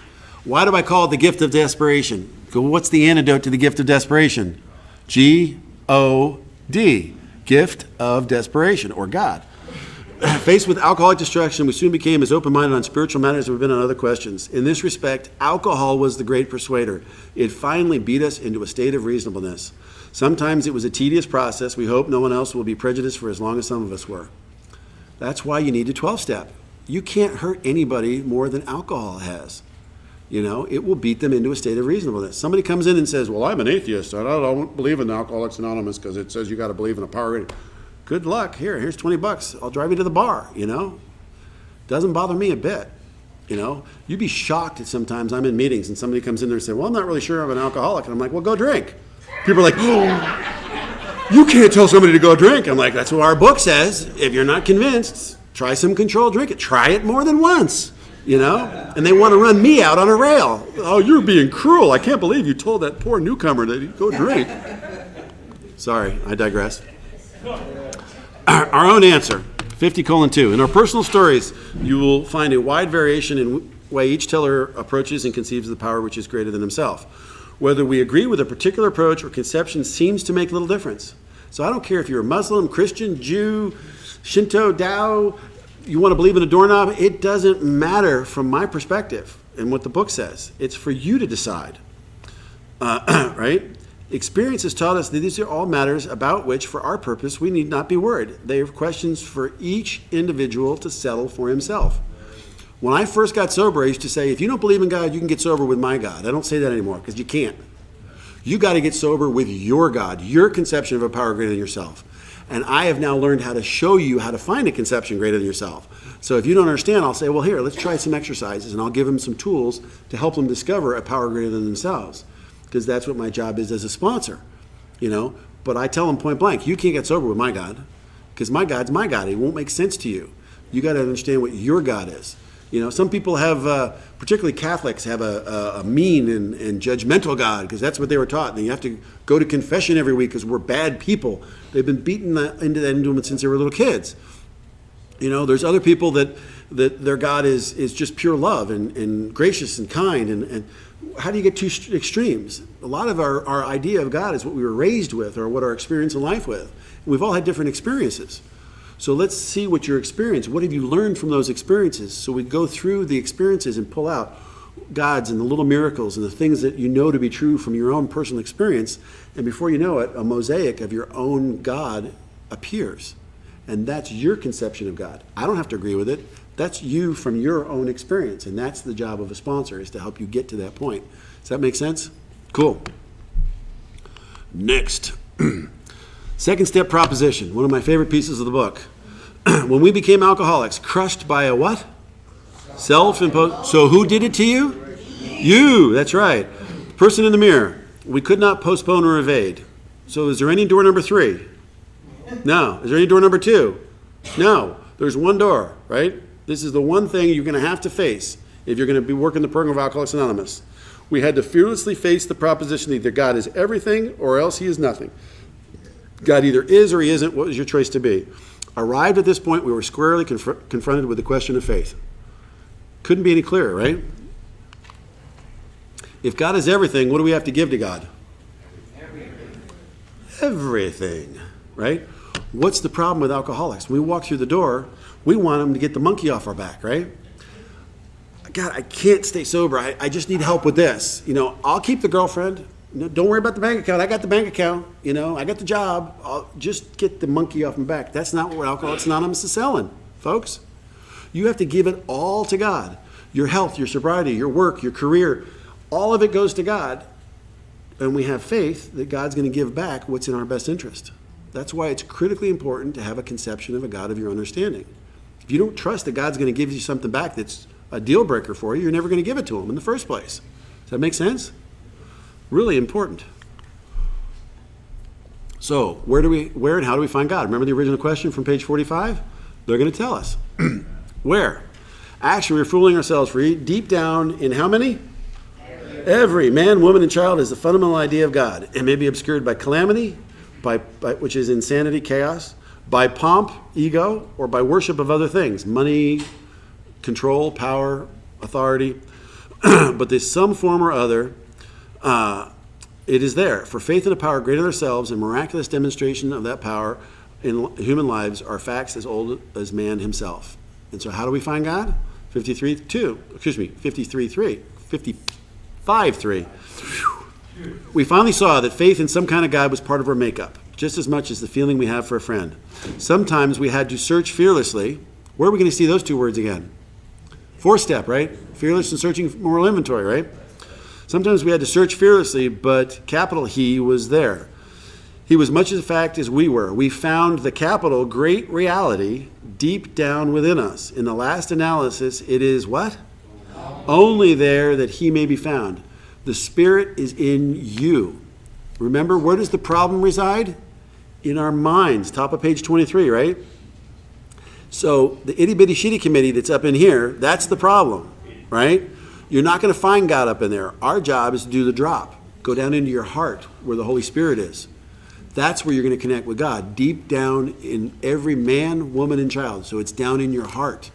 Why do I call it the gift of desperation? What's the antidote to the gift of desperation? G-O-D. Gift of desperation, or God. Faced with alcoholic destruction, we soon became as open-minded on spiritual matters as we've been on other questions. In this respect, alcohol was the great persuader. It finally beat us into a state of reasonableness. Sometimes it was a tedious process. We hope no one else will be prejudiced for as long as some of us were. That's why you need a 12-step. You can't hurt anybody more than alcohol has. It will beat them into a state of reasonableness. Somebody comes in and says, well, I'm an atheist. I don't believe in Alcoholics Anonymous because it says you got to believe in a power rating. Good luck. Here's $20. I'll drive you to the bar, Doesn't bother me a bit. You'd be shocked at sometimes I'm in meetings and somebody comes in there and says, well, I'm not really sure I'm an alcoholic. And I'm like, well, go drink. People are like, oh, you can't tell somebody to go drink. I'm like, that's what our book says. If you're not convinced, try some controlled drink. Try it more than once, And they want to run me out on a rail. Oh, you're being cruel. I can't believe you told that poor newcomer to go drink. Sorry, I digress. Our own answer, 50:2. In our personal stories, you will find a wide variation in way each teller approaches and conceives of the power which is greater than himself. Whether we agree with a particular approach or conception seems to make little difference. So I don't care if you're a Muslim, Christian, Jew, Shinto, Tao, you want to believe in a doorknob, it doesn't matter from my perspective and what the book says. It's for you to decide, right? Experience has taught us that these are all matters about which, for our purpose, we need not be worried. They are questions for each individual to settle for himself. When I first got sober, I used to say, if you don't believe in God, you can get sober with my God. I don't say that anymore because you can't. You got to get sober with your God, your conception of a power greater than yourself. And I have now learned how to show you how to find a conception greater than yourself. So if you don't understand, I'll say, well, here, let's try some exercises, and I'll give them some tools to help them discover a power greater than themselves. Because that's what my job is as a sponsor, But I tell them point blank, you can't get sober with my God, because my God's my God. It won't make sense to you. You got to understand what your God is. Some people have, particularly Catholics, have a mean and judgmental God, because that's what they were taught. And you have to go to confession every week because we're bad people. They've been beaten into them since they were little kids. There's other people that their God is just pure love and gracious and kind. And how do you get two extremes? A lot of our idea of God is what we were raised with or what our experience in life with. And we've all had different experiences. So let's see what your experience, what have you learned from those experiences? So we go through the experiences and pull out God's and the little miracles and the things that you know to be true from your own personal experience. And before you know it, a mosaic of your own God appears. And that's your conception of God. I don't have to agree with it. That's you from your own experience. And that's the job of a sponsor, is to help you get to that point. Does that make sense? Cool. Next. Second step proposition, one of my favorite pieces of the book. When we became alcoholics, crushed by a what? Self-imposed. So who did it to you? You, that's right. Person in the mirror. We could not postpone or evade. So is there any door number 3? No. Is there any door number 2? No. There's one door, right? This is the one thing you're going to have to face if you're going to be working the program of Alcoholics Anonymous. We had to fearlessly face the proposition that either God is everything or else he is nothing. God either is or he isn't. What was your choice to be? Arrived at this point, we were squarely confronted with the question of faith. Couldn't be any clearer, right? If God is everything, what do we have to give to God? Everything, right? What's the problem with alcoholics? When we walk through the door, we want them to get the monkey off our back, right? God, I can't stay sober. I just need help with this. I'll keep the girlfriend. Don't worry about the bank account. I got the bank account. I got the job. I'll just get the monkey off my back. That's not what Alcoholics Anonymous is selling, folks. You have to give it all to God. Your health, your sobriety, your work, your career, all of it goes to God. And we have faith that God's going to give back what's in our best interest. That's why it's critically important to have a conception of a God of your understanding. If you don't trust that God's going to give you something back that's a deal breaker for you, you're never going to give it to him in the first place. Does that make sense? Really important. So where and how do we find God? Remember the original question from page 45? They're going to tell us. Where? Actually, we're fooling ourselves. For deep down in how many? Every man, woman, and child is the fundamental idea of God. It may be obscured by calamity, by which is insanity, chaos, by pomp, ego, or by worship of other things, money, control, power, authority. But there's some form or other, it is there. For faith in a power greater than ourselves and miraculous demonstration of that power in human lives are facts as old as man himself. And so how do we find God? 55:3. We finally saw that faith in some kind of God was part of our makeup, just as much as the feeling we have for a friend. Sometimes we had to search fearlessly. Where are we going to see those two words again? Fourth step, right? Fearless and searching moral inventory, right? Sometimes we had to search fearlessly, but capital He was there. He was much as a fact as we were. We found the capital great reality deep down within us. In the last analysis, it is what? Only there that He may be found. The Spirit is in you. Remember, where does the problem reside? In our minds. Top of page 23, right? So the itty-bitty shitty committee that's up in here, that's the problem, right? You're not going to find God up in there. Our job is to do the drop. Go down into your heart where the Holy Spirit is. That's where you're going to connect with God, deep down in every man, woman, and child. So it's down in your heart,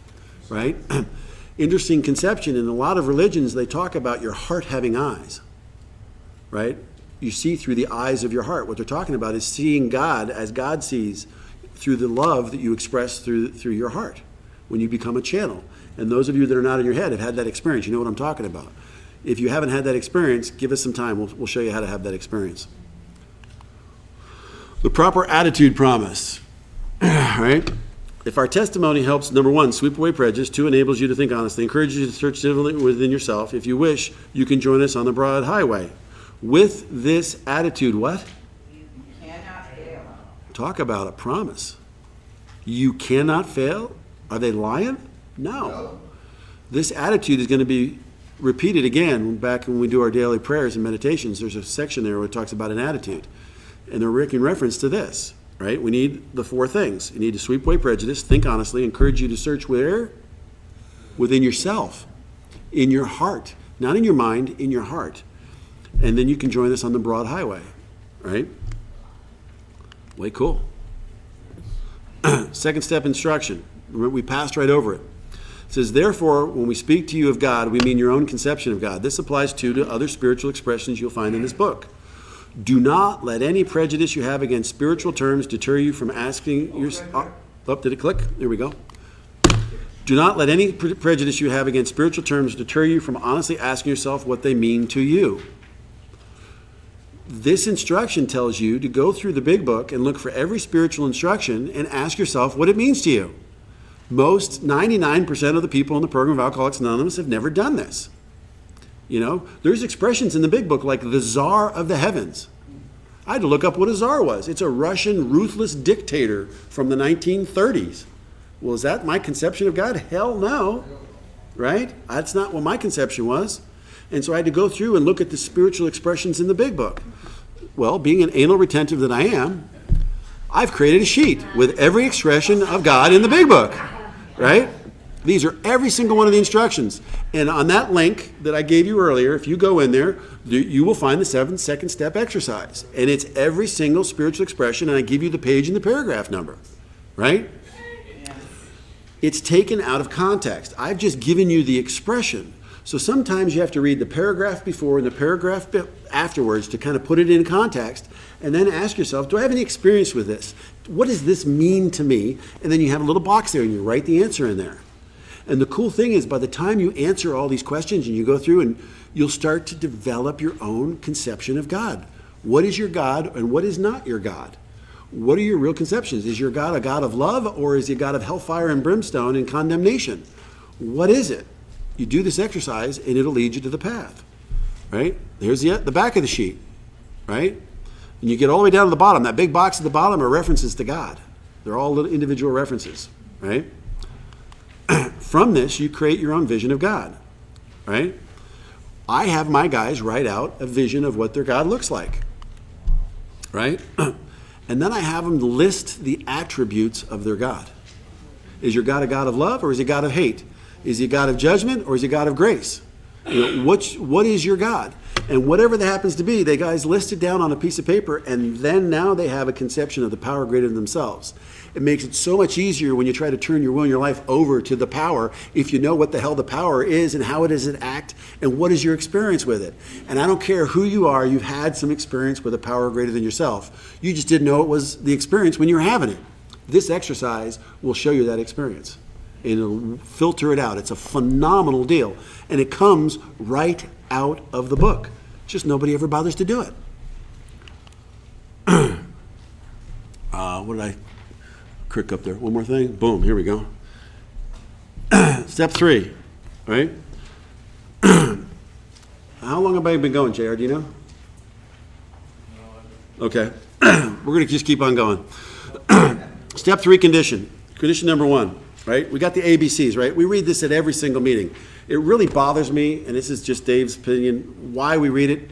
right? Interesting conception. In a lot of religions, they talk about your heart having eyes, right? You see through the eyes of your heart. What they're talking about is seeing God as God sees through the love that you express through your heart when you become a channel. And those of you that are not in your head have had that experience. You know what I'm talking about. If you haven't had that experience, give us some time. We'll show you how to have that experience. The proper attitude promise, right? If our testimony helps, number one, sweep away prejudice. Two, enables you to think honestly. Encourages you to search within yourself. If you wish, you can join us on the broad highway. With this attitude, what? You cannot fail. Talk about a promise. You cannot fail? Are they lying? No. This attitude is going to be repeated again back when we do our daily prayers and meditations. There's a section there where it talks about an attitude. And they're making reference to this, right? We need the four things. You need to sweep away prejudice, think honestly, encourage you to search where? Within yourself, in your heart. Not in your mind, in your heart. And then you can join us on the broad highway, right? Way cool. Second step instruction. We passed right over it. It says, therefore, when we speak to you of God, we mean your own conception of God. This applies to other spiritual expressions you'll find in this book. Do not let any prejudice you have against spiritual terms deter you from asking yourself. Oh, did it click? There we go. Do not let any prejudice you have against spiritual terms deter you from honestly asking yourself what they mean to you. This instruction tells you to go through the big book and look for every spiritual instruction and ask yourself what it means to you. Most 99% of the people in the program of Alcoholics Anonymous have never done this. You know, there's expressions in the big book like the Tsar of the Heavens. I had to look up what a Tsar was. It's a Russian ruthless dictator from the 1930s. Well, is that my conception of God? Hell no, right? That's not what my conception was. And so I had to go through and look at the spiritual expressions in the big book. Well, being an anal retentive that I am, I've created a sheet with every expression of God in the big book, right? These are every single one of the instructions. And on that link that I gave you earlier, if you go in there, you will find the 7-second step exercise. And it's every single spiritual expression, and I give you the page and the paragraph number, right? It's taken out of context. I've just given you the expression. So sometimes you have to read the paragraph before and the paragraph afterwards to kind of put it in context, and then ask yourself, do I have any experience with this? What does this mean to me? And then you have a little box there and you write the answer in there. And the cool thing is, by the time you answer all these questions and you go through, and you'll start to develop your own conception of God. What is your God and what is not your God? What are your real conceptions? Is your God a God of love, or is he a God of hellfire and brimstone and condemnation? What is it? You do this exercise and it'll lead you to the path, right? There's the back of the sheet, right? And you get all the way down to the bottom. That big box at the bottom are references to God. They're all little individual references, right? From this, you create your own vision of God, right? I have my guys write out a vision of what their God looks like, right? And And then I have them list the attributes of their God. Is your God a God of love, or is he a God of hate? Is he a God of judgment, or is he a God of grace? What is your God? And whatever that happens to be, they guys list it down on a piece of paper, and then now they have a conception of the power greater than themselves. It makes it so much easier when you try to turn your will and your life over to the power, if you know what the hell the power is and how it does it act and what is your experience with it. And I don't care who you are, you've had some experience with a power greater than yourself. You just didn't know it was the experience when you were having it. This exercise will show you that experience. It'll filter it out. It's a phenomenal deal. And it comes right out of the book. Just nobody ever bothers to do it. What did I crick up there? One more thing. Boom, here we go. Step 3, right? How long have I been going, JR? Do you know? Okay. We're going to just keep on going. Step 3 condition. Condition number 1, right? We got the ABCs, right? We read this at every single meeting. It really bothers me, and this is just Dave's opinion, why we read it.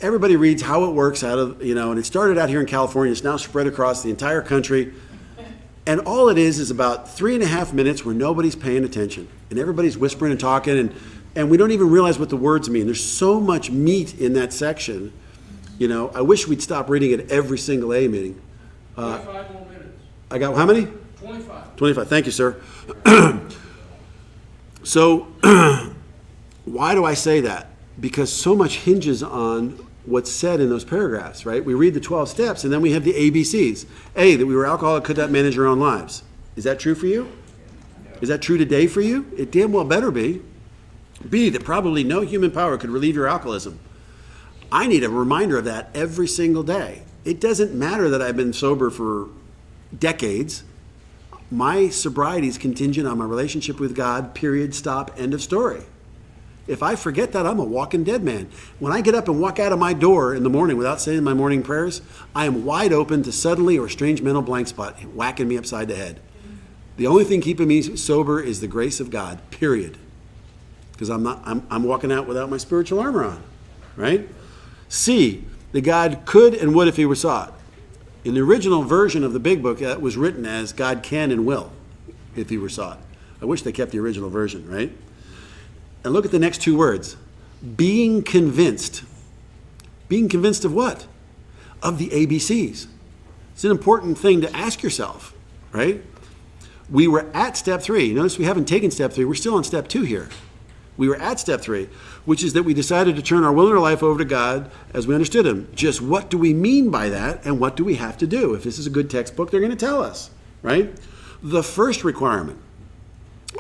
Everybody reads how it works out of, and it started out here in California. It's now spread across the entire country. And all it is about 3.5 minutes where nobody's paying attention. And everybody's whispering and talking, and we don't even realize what the words mean. There's so much meat in that section. I wish we'd stop reading it every single A meeting. 25 more minutes. I got how many? 25. 25. Thank you, sir. So, why do I say that? Because so much hinges on what's said in those paragraphs, right? We read the 12 steps, and then we have the ABCs. A, that we were alcoholic, could not manage our own lives. Is that true for you? Is that true today for you? It damn well better be. B, that probably no human power could relieve your alcoholism. I need a reminder of that every single day. It doesn't matter that I've been sober for decades. My sobriety is contingent on my relationship with God, period, stop, end of story. If I forget that, I'm a walking dead man. When I get up and walk out of my door in the morning without saying my morning prayers, I am wide open to suddenly or strange mental blank spot whacking me upside the head. The only thing keeping me sober is the grace of God, period. Because I'm walking out without my spiritual armor on, right? C, that God could and would if he were sought. In the original version of the Big Book, that was written as God can and will if he were sought. I wish they kept the original version, right? And look at the next 2 words. Being convinced. Being convinced of what? Of the ABCs. It's an important thing to ask yourself, right? We were at step 3. Notice we haven't taken step 3. We're still on step 2 here. We were at step 3, which is that we decided to turn our will and our life over to God as we understood him. Just what do we mean by that, and what do we have to do? If this is a good textbook, they're going to tell us, right? The first requirement.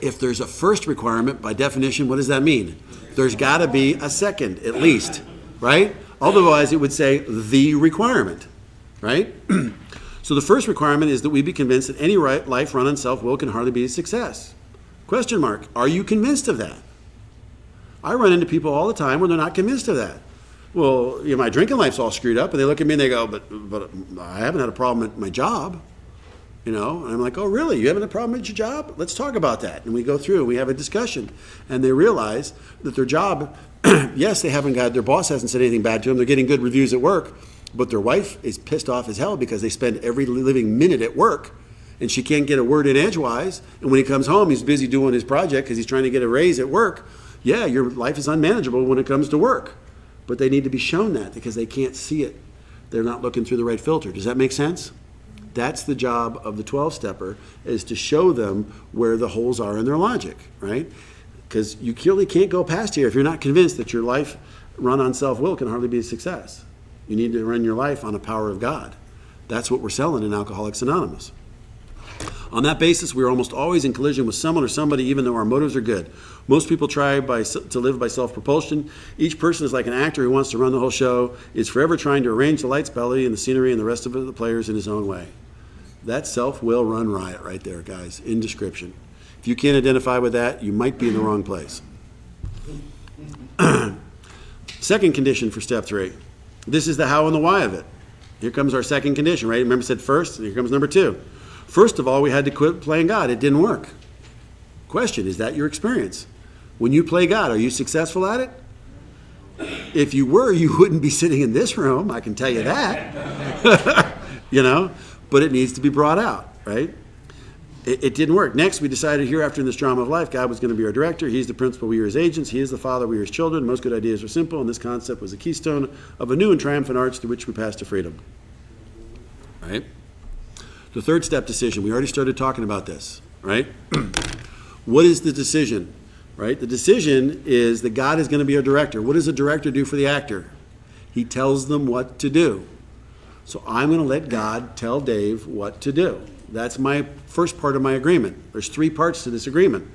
If there's a first requirement, by definition, what does that mean? There's got to be a second, at least, right? Otherwise, it would say the requirement, right? So the first requirement is that we be convinced that any life run on self-will can hardly be a success. Question mark, are you convinced of that? I run into people all the time where they're not convinced of that. Well, my drinking life's all screwed up, and they look at me and they go, but I haven't had a problem at my job. And I'm like, oh, really? You having a problem at your job? Let's talk about that. And we go through and we have a discussion. And they realize that their job, yes, their boss hasn't said anything bad to them. They're getting good reviews at work. But their wife is pissed off as hell because they spend every living minute at work. And she can't get a word in edgewise. And when he comes home, he's busy doing his project because he's trying to get a raise at work. Yeah, your life is unmanageable when it comes to work. But they need to be shown that because they can't see it. They're not looking through the right filter. Does that make sense? That's the job of the 12-stepper, is to show them where the holes are in their logic, right? Because you clearly can't go past here if you're not convinced that your life run on self-will can hardly be a success. You need to run your life on the power of God. That's what we're selling in Alcoholics Anonymous. On that basis, we are almost always in collision with someone or somebody, even though our motives are good. Most people try to live by self-propulsion. Each person is like an actor who wants to run the whole show, is forever trying to arrange the lights, belly, and the scenery and the rest of the players in his own way. That's self-will run riot right there, guys, in description. If you can't identify with that, you might be in the wrong place. Second condition for step 3. This is the how and the why of it. Here comes our second condition, right? Remember I said first, and here comes number 2. First of all, we had to quit playing God. It didn't work. Question, is that your experience? When you play God, are you successful at it? If you were, you wouldn't be sitting in this room, I can tell you that. but it needs to be brought out, right? It didn't work. Next, we decided hereafter in this drama of life, God was going to be our director. He's the principal, we are his agents. He is the father, we are his children. Most good ideas are simple, and this concept was the keystone of a new and triumphant arch through which we pass to freedom. Right? The third step decision. We already started talking about this, right? What is the decision, right? The decision is that God is going to be our director. What does a director do for the actor? He tells them what to do. So I'm going to let God tell Dave what to do. That's my first part of my agreement. There's 3 parts to this agreement.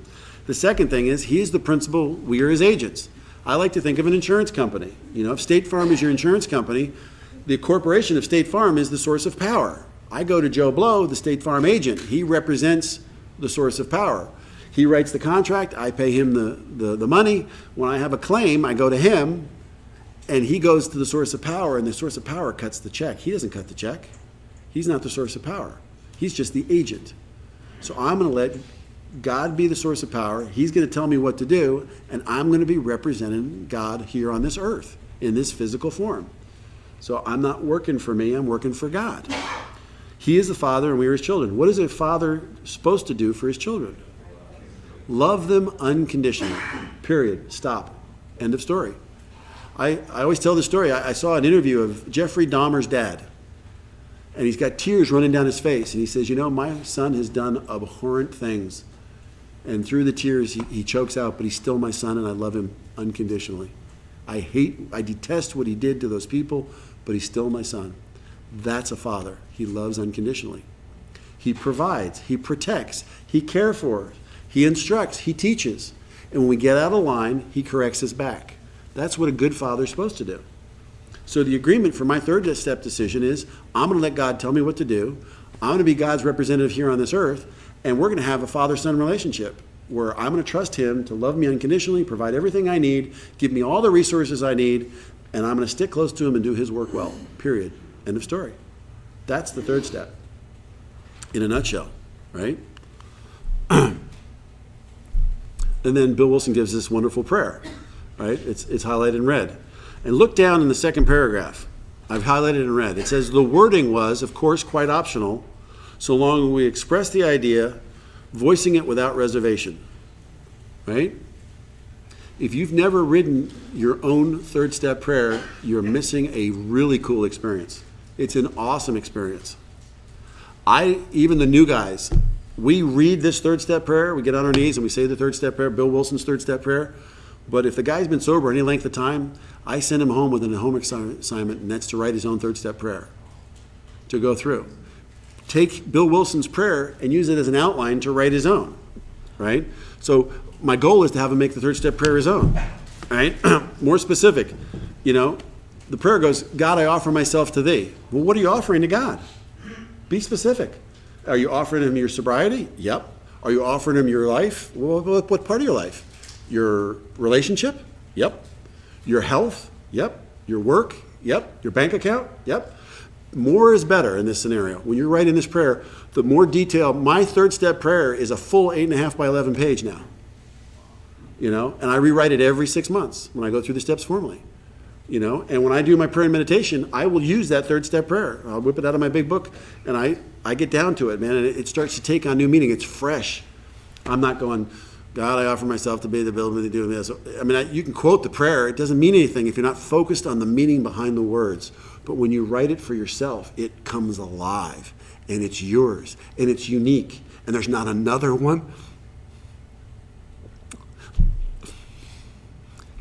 The second thing is he is the principal, we are his agents. I like to think of an insurance company. If State Farm is your insurance company, the corporation of State Farm is the source of power. I go to Joe Blow, the State Farm agent. He represents the source of power. He writes the contract. I pay him the money. When I have a claim, I go to him, and he goes to the source of power, and the source of power cuts the check. He doesn't cut the check. He's not the source of power. He's just the agent. So I'm going to let God be the source of power. He's going to tell me what to do, and I'm going to be representing God here on this earth in this physical form. So I'm not working for me, I'm working for God. He is the father and we are his children. What is a father supposed to do for his children? Love them unconditionally. Period. Stop. End of story. I always tell the story. I saw an interview of Jeffrey Dahmer's dad. And he's got tears running down his face. And he says, my son has done abhorrent things. And through the tears, he chokes out, but he's still my son and I love him unconditionally. I detest what he did to those people, but he's still my son. That's a father. He loves unconditionally. He provides, he protects, he cares for, he instructs, he teaches. And when we get out of line, he corrects us back. That's what a good father is supposed to do. So the agreement for my third step decision is I'm going to let God tell me what to do. I'm going to be God's representative here on this earth, and we're going to have a father-son relationship where I'm going to trust him to love me unconditionally, provide everything I need, give me all the resources I need, and I'm going to stick close to him and do his work well, period. End of story. That's the third step in a nutshell, right? And then Bill Wilson gives this wonderful prayer, right? It's highlighted in red. And look down in the second paragraph. I've highlighted in red. It says the wording was, of course, quite optional, so long as we express the idea, voicing it without reservation, right? If you've never written your own third step prayer, you're missing a really cool experience. It's an awesome experience. Even the new guys, we read this third step prayer, we get on our knees and we say the third step prayer, Bill Wilson's third step prayer. But if the guy's been sober any length of time, I send him home with an homework assignment, and that's to write his own third step prayer to go through. Take Bill Wilson's prayer and use it as an outline to write his own, right? So my goal is to have him make the third step prayer his own, right? More specific, the prayer goes, God, I offer myself to thee. Well, what are you offering to God? Be specific. Are you offering him your sobriety? Yep. Are you offering him your life? Well, what part of your life? Your relationship? Yep. Your health? Yep. Your work? Yep. Your bank account? Yep. More is better in this scenario. When you're writing this prayer, the more detail, my third step prayer is a full 8.5 by 11 page now. And I rewrite it every 6 months when I go through the steps formally. And when I do my prayer and meditation, I will use that third step prayer. I'll whip it out of my big book, and I get down to it, man, and it starts to take on new meaning. It's fresh. I'm not going, God, I offer myself to be the building to do this. I mean, you can quote the prayer. It doesn't mean anything if you're not focused on the meaning behind the words. But when you write it for yourself, it comes alive, and it's yours, and it's unique, and there's not another one.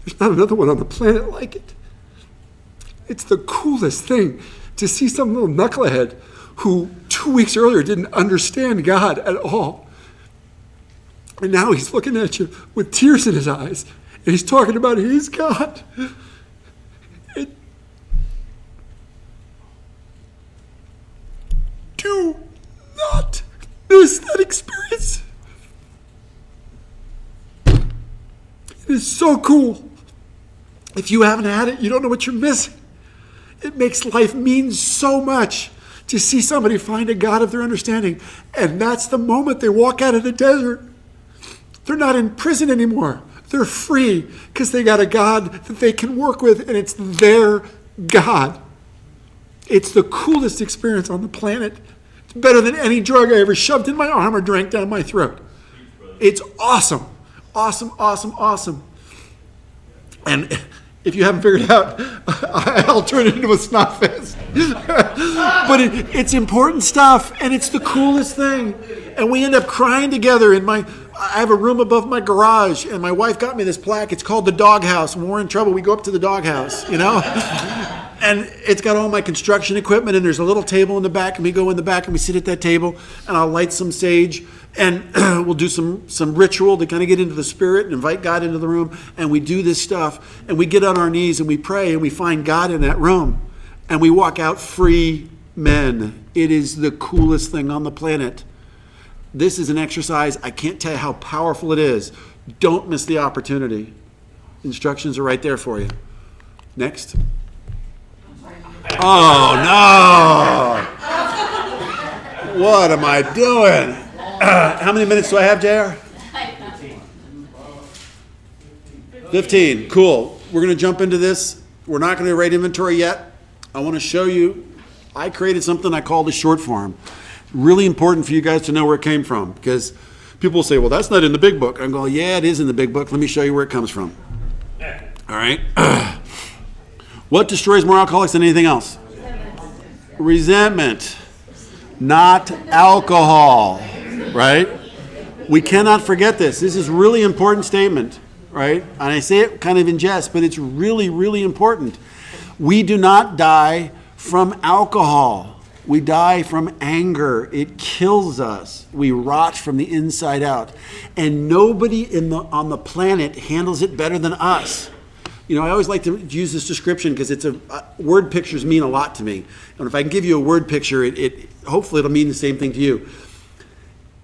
There's not another one on the planet like it. It's the coolest thing to see some little knucklehead who 2 weeks earlier didn't understand God at all. And now he's looking at you with tears in his eyes, and he's talking about his God. Do not miss that experience. It is so cool. If you haven't had it, you don't know what you're missing. It makes life mean so much to see somebody find a God of their understanding. And that's the moment they walk out of the desert. They're not in prison anymore. They're free because they got a God that they can work with, and it's their God. It's the coolest experience on the planet. It's better than any drug I ever shoved in my arm or drank down my throat. It's awesome. Awesome, awesome, awesome. And if you haven't figured it out, I'll turn it into a snot fest. But it's important stuff, and it's the coolest thing. And we end up crying together I have a room above my garage, and my wife got me this plaque. It's called the Doghouse. When we're in trouble, we go up to the doghouse, And it's got all my construction equipment, and there's a little table in the back, and we go in the back and we sit at that table, and I'll light some sage, and we'll do some ritual to kind of get into the spirit and invite God into the room, and we do this stuff, and we get on our knees and we pray, and we find God in that room, and we walk out free men. It is the coolest thing on the planet. This is an exercise. I can't tell you how powerful it is. Don't miss the opportunity. Instructions are right there for you. Next. Oh, no. What am I doing? How many minutes do I have, JR? 15. Cool. We're going to jump into this. We're not going to write inventory yet. I want to show you. I created something I call the short form. Really important for you guys to know where it came from, because people will say, well, that's not in the big book. I'm going, yeah, it is in the big book. Let me show you where it comes from. All right. What destroys more alcoholics than anything else? Resentment, not alcohol, right? We cannot forget this. This is a really important statement, right? And I say it kind of in jest, but it's really, really important. We do not die from alcohol. We die from anger. It kills us. We rot from the inside out. And nobody on the planet handles it better than us. I always like to use this description because word pictures mean a lot to me. And if I can give you a word picture, hopefully it'll mean the same thing to you.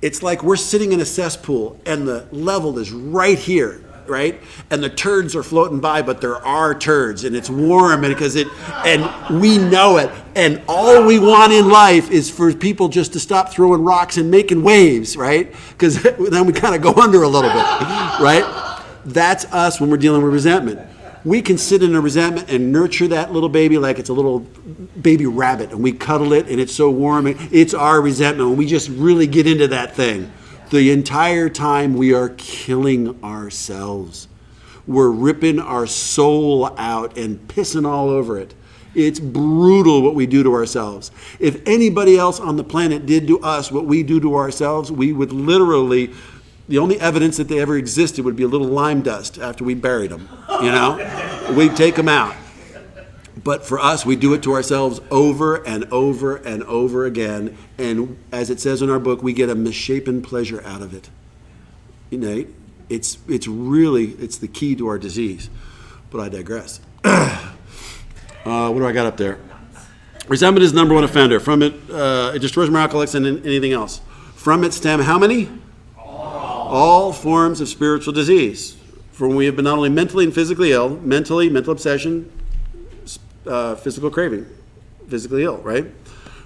It's like we're sitting in a cesspool and the level is right here, right? And the turds are floating by, but there are turds, and it's warm and we know it. And all we want in life is for people just to stop throwing rocks and making waves, right? Because then we kind of go under a little bit, right? That's us when we're dealing with resentment. We can sit in a resentment and nurture that little baby like it's a little baby rabbit, and we cuddle it, and it's so warm. It's our resentment, and we just really get into that thing. The entire time we are killing ourselves. We're ripping our soul out and pissing all over it. It's brutal what we do to ourselves. If anybody else on the planet did to us what we do to ourselves, we would literally, the only evidence that they ever existed would be a little lime dust after we buried them, We'd take them out. But for us, we do it to ourselves over and over and over again. And as it says in our book, we get a misshapen pleasure out of it. It's the key to our disease. But I digress. What do I got up there? Resentment is the number one offender. From it, it destroys more alcoholics than anything else. From it stem how many? All forms of spiritual disease. For we have been not only mentally and physically ill, mental obsession, physical craving, physically ill, right?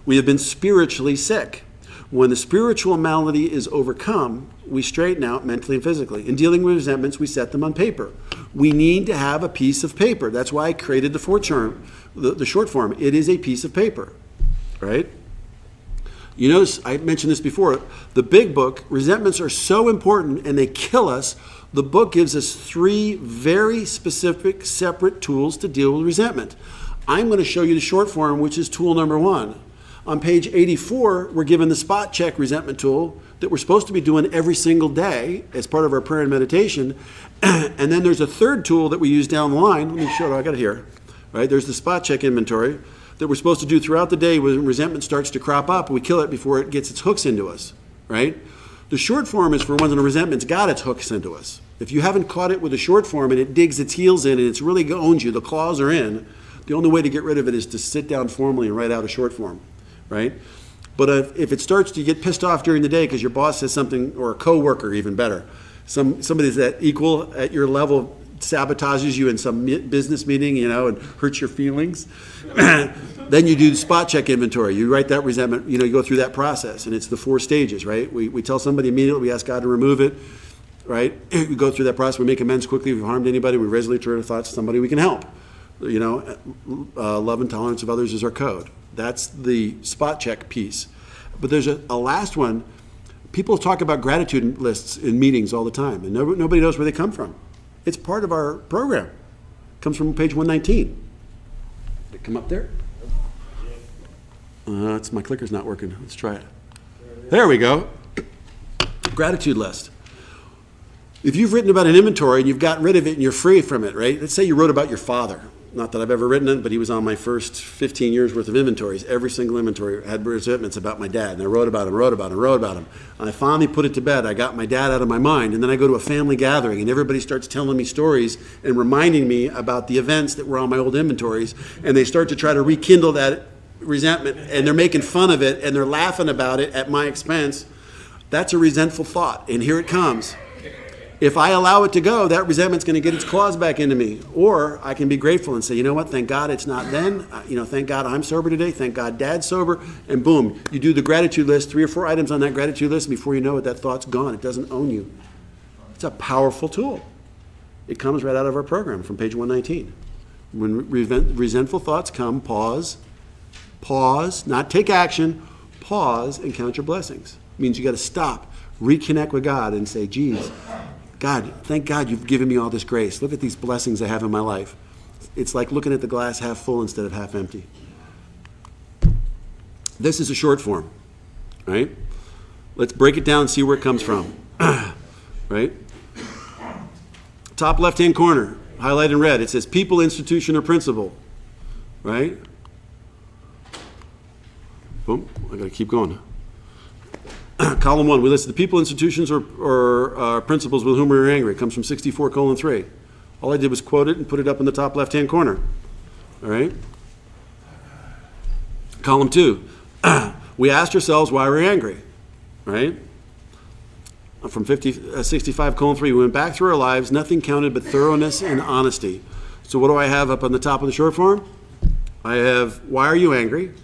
We have been spiritually sick. When the spiritual malady is overcome, we straighten out mentally and physically. In dealing with resentments, we set them on paper. We need to have a piece of paper. That's why I created the short form. It is a piece of paper, right? You notice, I mentioned this before, the big book, resentments are so important and they kill us. The book gives us 3 very specific, separate tools to deal with resentment. I'm going to show you the short form, which is tool number 1. On page 84, we're given the spot check resentment tool that we're supposed to be doing every single day as part of our prayer and meditation. And then there's a third tool that we use down the line. Let me show you, I got it here. Right? There's the spot check inventory that we're supposed to do throughout the day when resentment starts to crop up. We kill it before it gets its hooks into us, right? The short form is for when the resentment's got its hooks into us. If you haven't caught it with a short form and it digs its heels in and it's really owns you, the claws are in, the only way to get rid of it is to sit down formally and write out a short form, right? But if it starts to get pissed off during the day because your boss says something, or a coworker even better, somebody that's equal at your level sabotages you in some business meeting, and hurts your feelings, then you do the spot check inventory. You write that resentment, you go through that process, and it's the 4 stages, right? We tell somebody immediately, we ask God to remove it, right? We go through that process, we make amends quickly. If we've harmed anybody, we resolutely turn our thoughts to somebody we can help. Love and tolerance of others is our code. That's the spot check piece. But there's a last one. People talk about gratitude lists in meetings all the time, and nobody knows where they come from. It's part of our program. It comes from page 119. Did it come up there? My clicker's not working. Let's try it. There we go. Gratitude list. If you've written about an inventory and you've gotten rid of it and you're free from it, right? Let's say you wrote about your father. Not that I've ever written it, but he was on my first 15 years worth of inventories. Every single inventory had resentments about my dad, and I wrote about him. And I finally put it to bed. I got my dad out of my mind, and then I go to a family gathering, and everybody starts telling me stories and reminding me about the events that were on my old inventories, and they start to try to rekindle that resentment, and they're making fun of it, and they're laughing about it at my expense. That's a resentful thought, and here it comes. If I allow it to go, that resentment's going to get its claws back into me. Or I can be grateful and say, you know what, thank God it's not then. Thank God I'm sober today. Thank God Dad's sober. And boom, you do the gratitude list, 3 or 4 items on that gratitude list, and before you know it, that thought's gone. It doesn't own you. It's a powerful tool. It comes right out of our program from page 119. When resentful thoughts come, pause, not take action, pause and count your blessings. It means you got to stop, reconnect with God and say, geez, God, thank God you've given me all this grace. Look at these blessings I have in my life. It's like looking at the glass half full instead of half empty. This is a short form, right? Let's break it down and see where it comes from, right? Top left-hand corner, highlighted in red, it says people, institution, or principle, right? Boom, I gotta keep going. Column 1, we listed the people, institutions, or principles with whom we were angry. It comes from 64:3. All I did was quote it and put it up in the top left-hand corner. All right? Column 2, we asked ourselves why we're angry. Right? From 65:3, we went back through our lives. Nothing counted but thoroughness and honesty. So what do I have up on the top of the short form? I have, why are you angry? It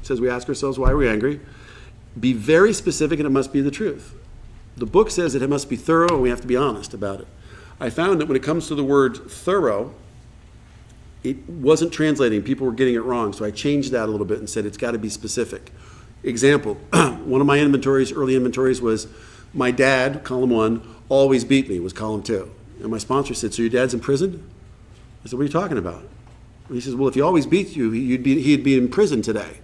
says we ask ourselves why we're angry. Be very specific, and it must be the truth. The book says that it must be thorough, and we have to be honest about it. I found that when it comes to the word thorough, it wasn't translating. People were getting it wrong, so I changed that a little bit and said it's got to be specific. Example, one of my early inventories was my dad, column 1, always beat me, was column 2. And my sponsor said, so your dad's in prison? I said, what are you talking about? And he says, well, if he always beats you, he'd be in prison today.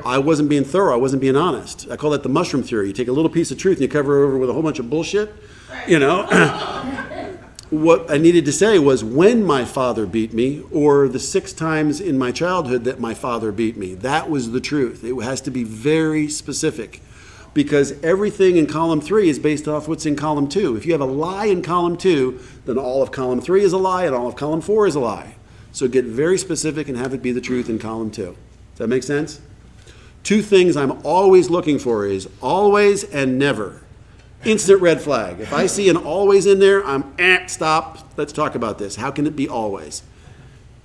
I wasn't being thorough. I wasn't being honest. I call that the mushroom theory. You take a little piece of truth and you cover it over with a whole bunch of bullshit. What I needed to say was when my father beat me, or the 6 times in my childhood that my father beat me. That was the truth. It has to be very specific, because everything in column 3 is based off what's in column 2. If you have a lie in column 2, then all of column 3 is a lie and all of column 4 is a lie. So get very specific and have it be the truth in column 2. Does that make sense? 2 things I'm always looking for is always and never. Instant red flag. If I see an always in there, stop. Let's talk about this. How can it be always?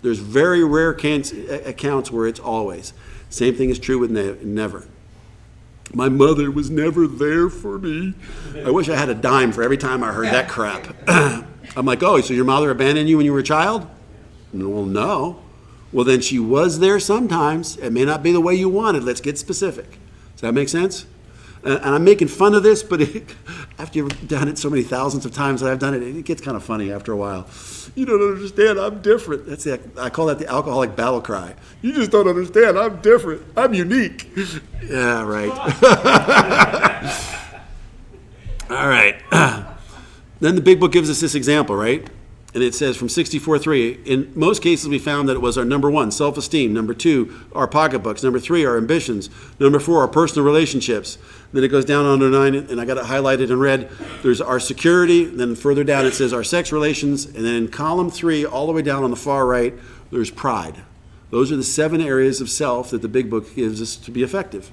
There's very rare accounts where it's always. Same thing is true with never. My mother was never there for me. I wish I had a dime for every time I heard that crap. I'm like, oh, so your mother abandoned you when you were a child? Well, no. Well, then she was there sometimes. It may not be the way you wanted. Let's get specific. Does that make sense? And I'm making fun of this, but after you've done it so many thousands of times that I've done it, it gets kind of funny after a while. You don't understand. I'm different. I call that the alcoholic battle cry. You just don't understand. I'm different. I'm unique. Yeah, right. All right. Then the big book gives us this example, right? And it says from 64:3, in most cases we found that it was our number 1, self-esteem, number 2, our pocketbooks, number 3, our ambitions, number 4, our personal relationships. Then it goes down under 9, and I got it highlighted in red. There's our security, then further down it says our sex relations, and then in column 3, all the way down on the far right, there's pride. Those are the 7 areas of self that the big book gives us to be effective.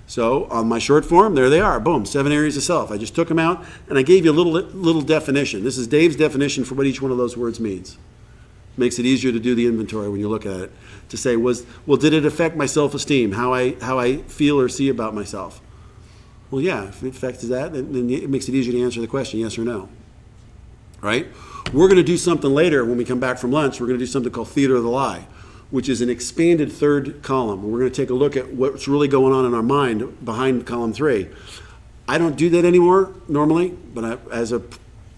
So on my short form, there they are. Boom, 7 areas of self. I just took them out, and I gave you a little definition. This is Dave's definition for what each one of those words means. Makes it easier to do the inventory when you look at it. To say, did it affect my self-esteem, how I feel or see about myself? Well, yeah, if it affects that, then it makes it easier to answer the question, yes or no. Right? We're going to do something later when we come back from lunch. We're going to do something called theater of the lie. which is an expanded third column. We're going to take a look at what's really going on in our mind behind column 3. I don't do that anymore normally, but as a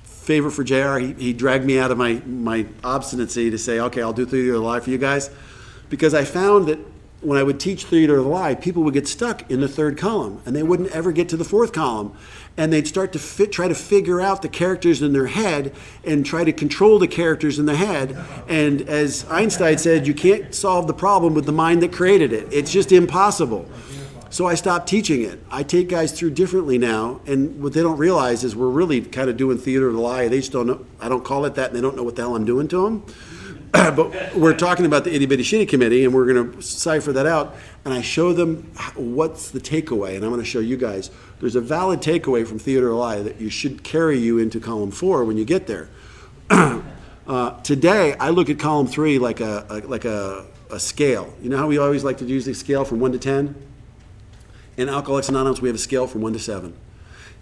favor for JR, he dragged me out of my obstinacy to say, okay, I'll do Theater of the Lie for you guys, because I found that when I would teach Theater of the Lie, people would get stuck in the third column, and they wouldn't ever get to the fourth column. And they'd start to try to figure out the characters in their head and try to control the characters in their head. And as Einstein said, you can't solve the problem with the mind that created it. It's just impossible. So I stopped teaching it. I take guys through differently now, and what they don't realize is we're really kind of doing Theater of the Lie. They just don't know. I don't call it that, and they don't know what the hell I'm doing to them. But we're talking about the Itty Bitty Shitty Committee, and we're going to cipher that out. And I show them what's the takeaway, and I'm going to show you guys. There's a valid takeaway from Theater of the Lie that you should carry you into column 4 when you get there. Today, I look at column 3 like a scale. You know how we always like to use the scale from 1 to 10? In Alcoholics Anonymous, we have a scale from 1 to 7.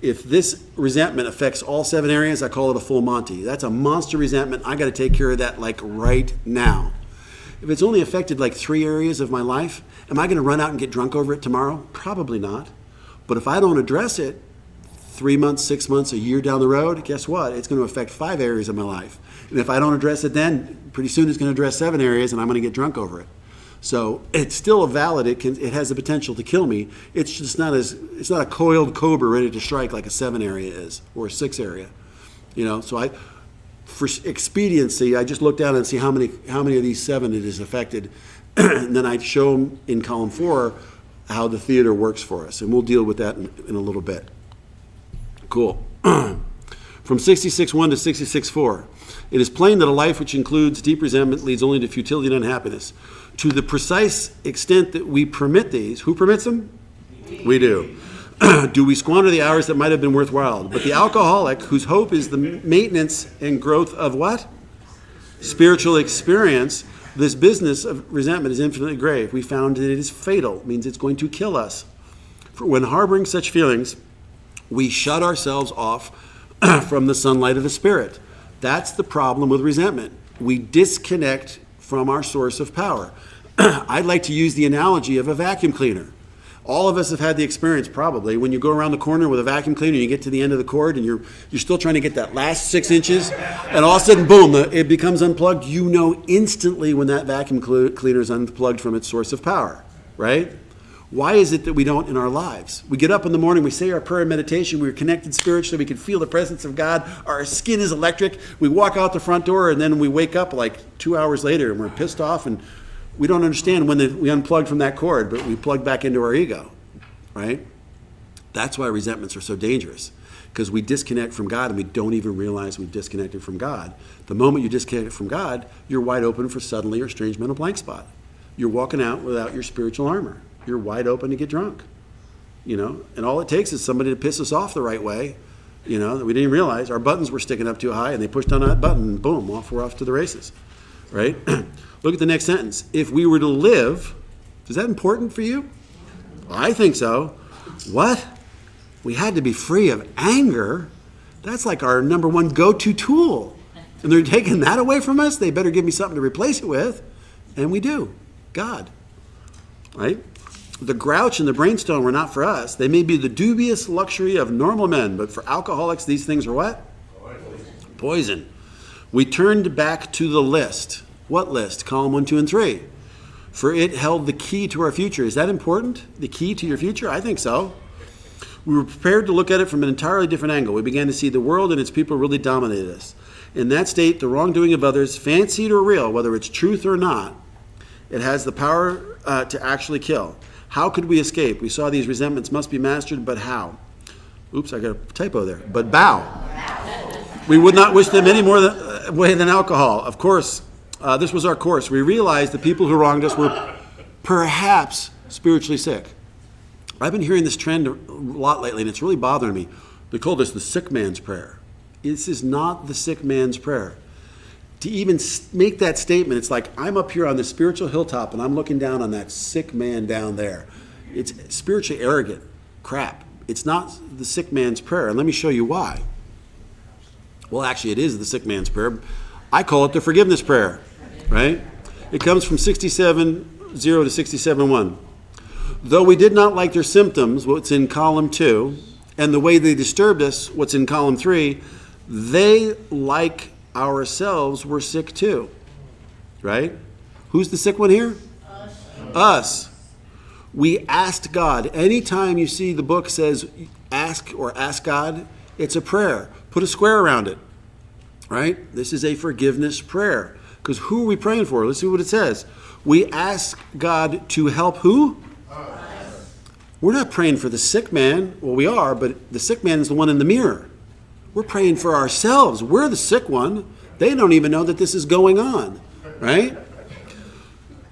If this resentment affects all 7 areas, I call it a full Monty. That's a monster resentment. I got to take care of that like right now. If it's only affected like 3 areas of my life, am I going to run out and get drunk over it tomorrow? Probably not. But if I don't address it 3 months, 6 months, a year down the road, guess what? It's going to affect 5 areas of my life. And if I don't address it then, pretty soon it's going to address 7 areas and I'm going to get drunk over it. So it's still a valid, it has the potential to kill me. It's just it's not a coiled cobra ready to strike like a 7 area is, or a 6 area. So for expediency, I just look down and see how many of these 7 it is affected. And then I show them in column 4 how the theater works for us. And we'll deal with that in a little bit. Cool. From 66.1 to 66.4. It is plain that a life which includes deep resentment leads only to futility and unhappiness. To the precise extent that we permit these, who permits them? We do. Do we squander the hours that might have been worthwhile? But the alcoholic, whose hope is the maintenance and growth of what? Spiritual experience, this business of resentment is infinitely grave. We found that it is fatal. It means it's going to kill us. For when harboring such feelings, we shut ourselves off from the sunlight of the Spirit. That's the problem with resentment. We disconnect from our source of power. I'd like to use the analogy of a vacuum cleaner. All of us have had the experience probably when you go around the corner with a vacuum cleaner, you get to the end of the cord and you're still trying to get that last 6 inches, and all of a sudden, boom, it becomes unplugged. You know instantly when that vacuum cleaner is unplugged from its source of power, right? Why is it that we don't in our lives? We get up in the morning, we say our prayer and meditation, we're connected spiritually, we can feel the presence of God, our skin is electric, we walk out the front door, and then we wake up like 2 hours later and we're pissed off, and we don't understand when we unplugged from that cord, but we plugged back into our ego, right? That's why resentments are so dangerous, because we disconnect from God and we don't even realize we've disconnected from God. The moment you disconnect from God, you're wide open for suddenly or strange mental blank spot. You're walking out without your spiritual armor. You're wide open to get drunk, and all it takes is somebody to piss us off the right way, that we didn't realize our buttons were sticking up too high and they pushed on that button and boom, we're off to the races, right? Look at the next sentence. If we were to live, is that important for you? I think so. What? We had to be free of anger? That's like our number one go-to tool. And they're taking that away from us? They better give me something to replace it with. And we do. God. Right? The grouch and the brainstorm were not for us. They may be the dubious luxury of normal men, but for alcoholics, these things are what? Poison. We turned back to the list. What list? Column 1, 2, and 3. For it held the key to our future. Is that important? The key to your future? I think so. We were prepared to look at it from an entirely different angle. We began to see the world and its people really dominated us. In that state, the wrongdoing of others, fancied or real, whether it's truth or not, it has the power to actually kill. How could we escape? We saw these resentments must be mastered, but how? Oops, I got a typo there. But bow. We would not wish them any more way than alcohol. Of course, this was our course. We realized the people who wronged us were perhaps spiritually sick. I've been hearing this trend a lot lately, and it's really bothering me. They call this the sick man's prayer. This is not the sick man's prayer. To even make that statement, it's like I'm up here on the spiritual hilltop, and I'm looking down on that sick man down there. It's spiritually arrogant crap. It's not the sick man's prayer, and let me show you why. Well, actually, it is the sick man's prayer. I call it the forgiveness prayer, right? It comes from 67:0 to 67:1. Though we did not like their symptoms, what's in column 2, and the way they disturbed us, what's in column 3, they, like ourselves, were sick too. Right? Who's the sick one here? Us. We asked God. Anytime you see the book says ask or ask God, it's a prayer. Put a square around it. Right? This is a forgiveness prayer. Because who are we praying for? Let's see what it says. We ask God to help who? Us. We're not praying for the sick man. Well, we are, but the sick man is the one in the mirror. We're praying for ourselves. We're the sick one. They don't even know that this is going on. Right?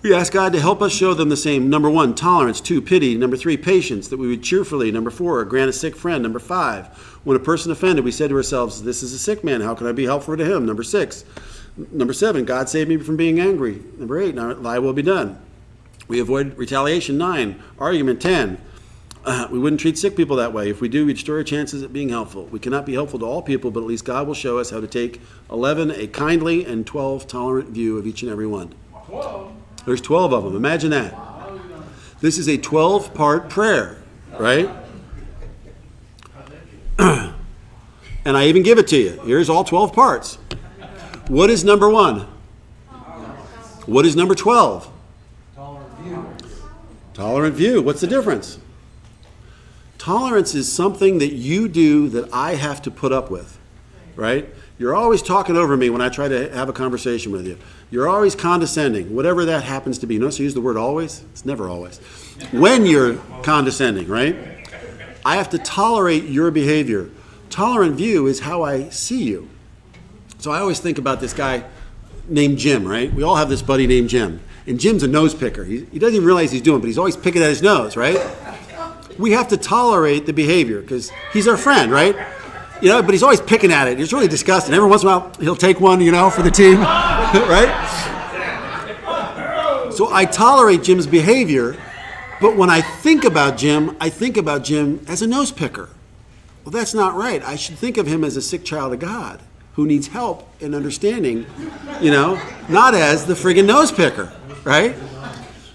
We ask God to help us show them the same. Number 1, tolerance. 2, pity. Number 3, patience, that we would cheerfully. Number 4, grant a sick friend. Number 5, when a person offended, we said to ourselves, this is a sick man. How can I be helpful to him? Number 7, God saved me from being angry. Number 8, now thy will be done. We avoid retaliation. 9, argument. 10, we wouldn't treat sick people that way. If we do, we destroy our chances at being helpful. We cannot be helpful to all people, but at least God will show us how to take 11, a kindly, and 12, tolerant view of each and every one. 12. There's 12 of them. Imagine that. This is a 12-part prayer, right? And I even give it to you. Here's all 12 parts. What is number 1? What is number 12? Tolerant view. What's the difference? Tolerance is something that you do that I have to put up with, right? You're always talking over me when I try to have a conversation with you. You're always condescending, whatever that happens to be. Notice I use the word always? It's never always. When you're condescending, right? I have to tolerate your behavior. Tolerant view is how I see you. So I always think about this guy named Jim, right? We all have this buddy named Jim. And Jim's a nose picker. He doesn't even realize he's doing it, but he's always picking at his nose, right? We have to tolerate the behavior because he's our friend, right? You know, but he's always picking at it. It's really disgusting. Every once in a while, he'll take one, for the team, right? So I tolerate Jim's behavior, but when I think about Jim as a nose picker. Well, that's not right. I should think of him as a sick child of God who needs help and understanding, not as the friggin' nose picker, right?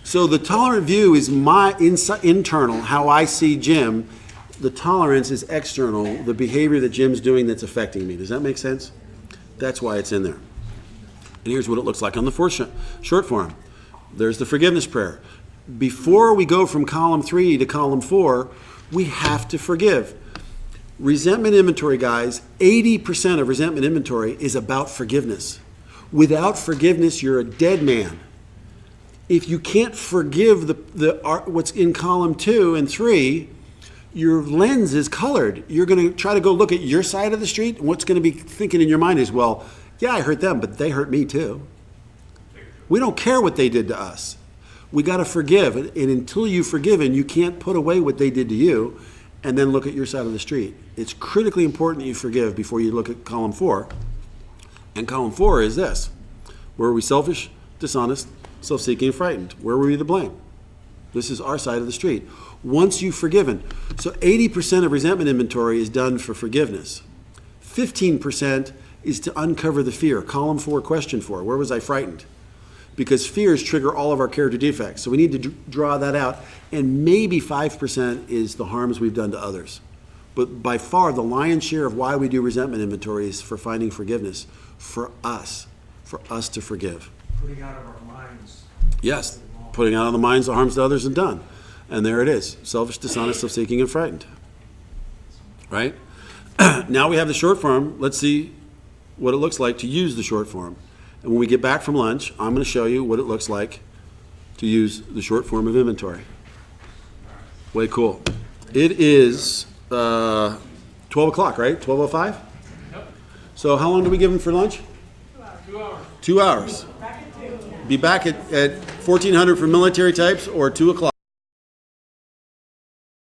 So the tolerant view is my internal, how I see Jim. The tolerance is external, the behavior that Jim's doing that's affecting me. Does that make sense? That's why it's in there. And here's what it looks like on the short form. There's the forgiveness prayer. Before we go from column 3 to column 4, we have to forgive. Resentment inventory, guys, 80% of resentment inventory is about forgiveness. Without forgiveness, you're a dead man. If you can't forgive what's in column 2 and 3, your lens is colored. You're going to try to go look at your side of the street, and what's going to be thinking in your mind is, well, yeah, I hurt them, but they hurt me too. We don't care what they did to us. We got to forgive, and until you've forgiven, you can't put away what they did to you and then look at your side of the street. It's critically important that you forgive before you look at column 4. And column 4 is this. Were we selfish, dishonest, self-seeking, and frightened? Where were we to blame? This is our side of the street. Once you've forgiven. So 80% of resentment inventory is done for forgiveness. 15% is to uncover the fear. Column 4, question 4. Where was I frightened? Because fears trigger all of our character defects. So we need to draw that out. And maybe 5% is the harms we've done to others. But by far, the lion's share of why we do resentment inventory is for finding forgiveness. For us to forgive. Putting out of our minds. Yes, putting out of the minds the harms that others have done. And there it is. Selfish, dishonest, self-seeking, and frightened. Right? Now we have the short form. Let's see what it looks like to use the short form. And when we get back from lunch, I'm going to show you what it looks like to use the short form of inventory. Way cool. It is 12 o'clock, right? 12:05? Yep. So how long do we give them for lunch? 2 hours. 2 hours. Be back at 1400 for military types or 2 o'clock.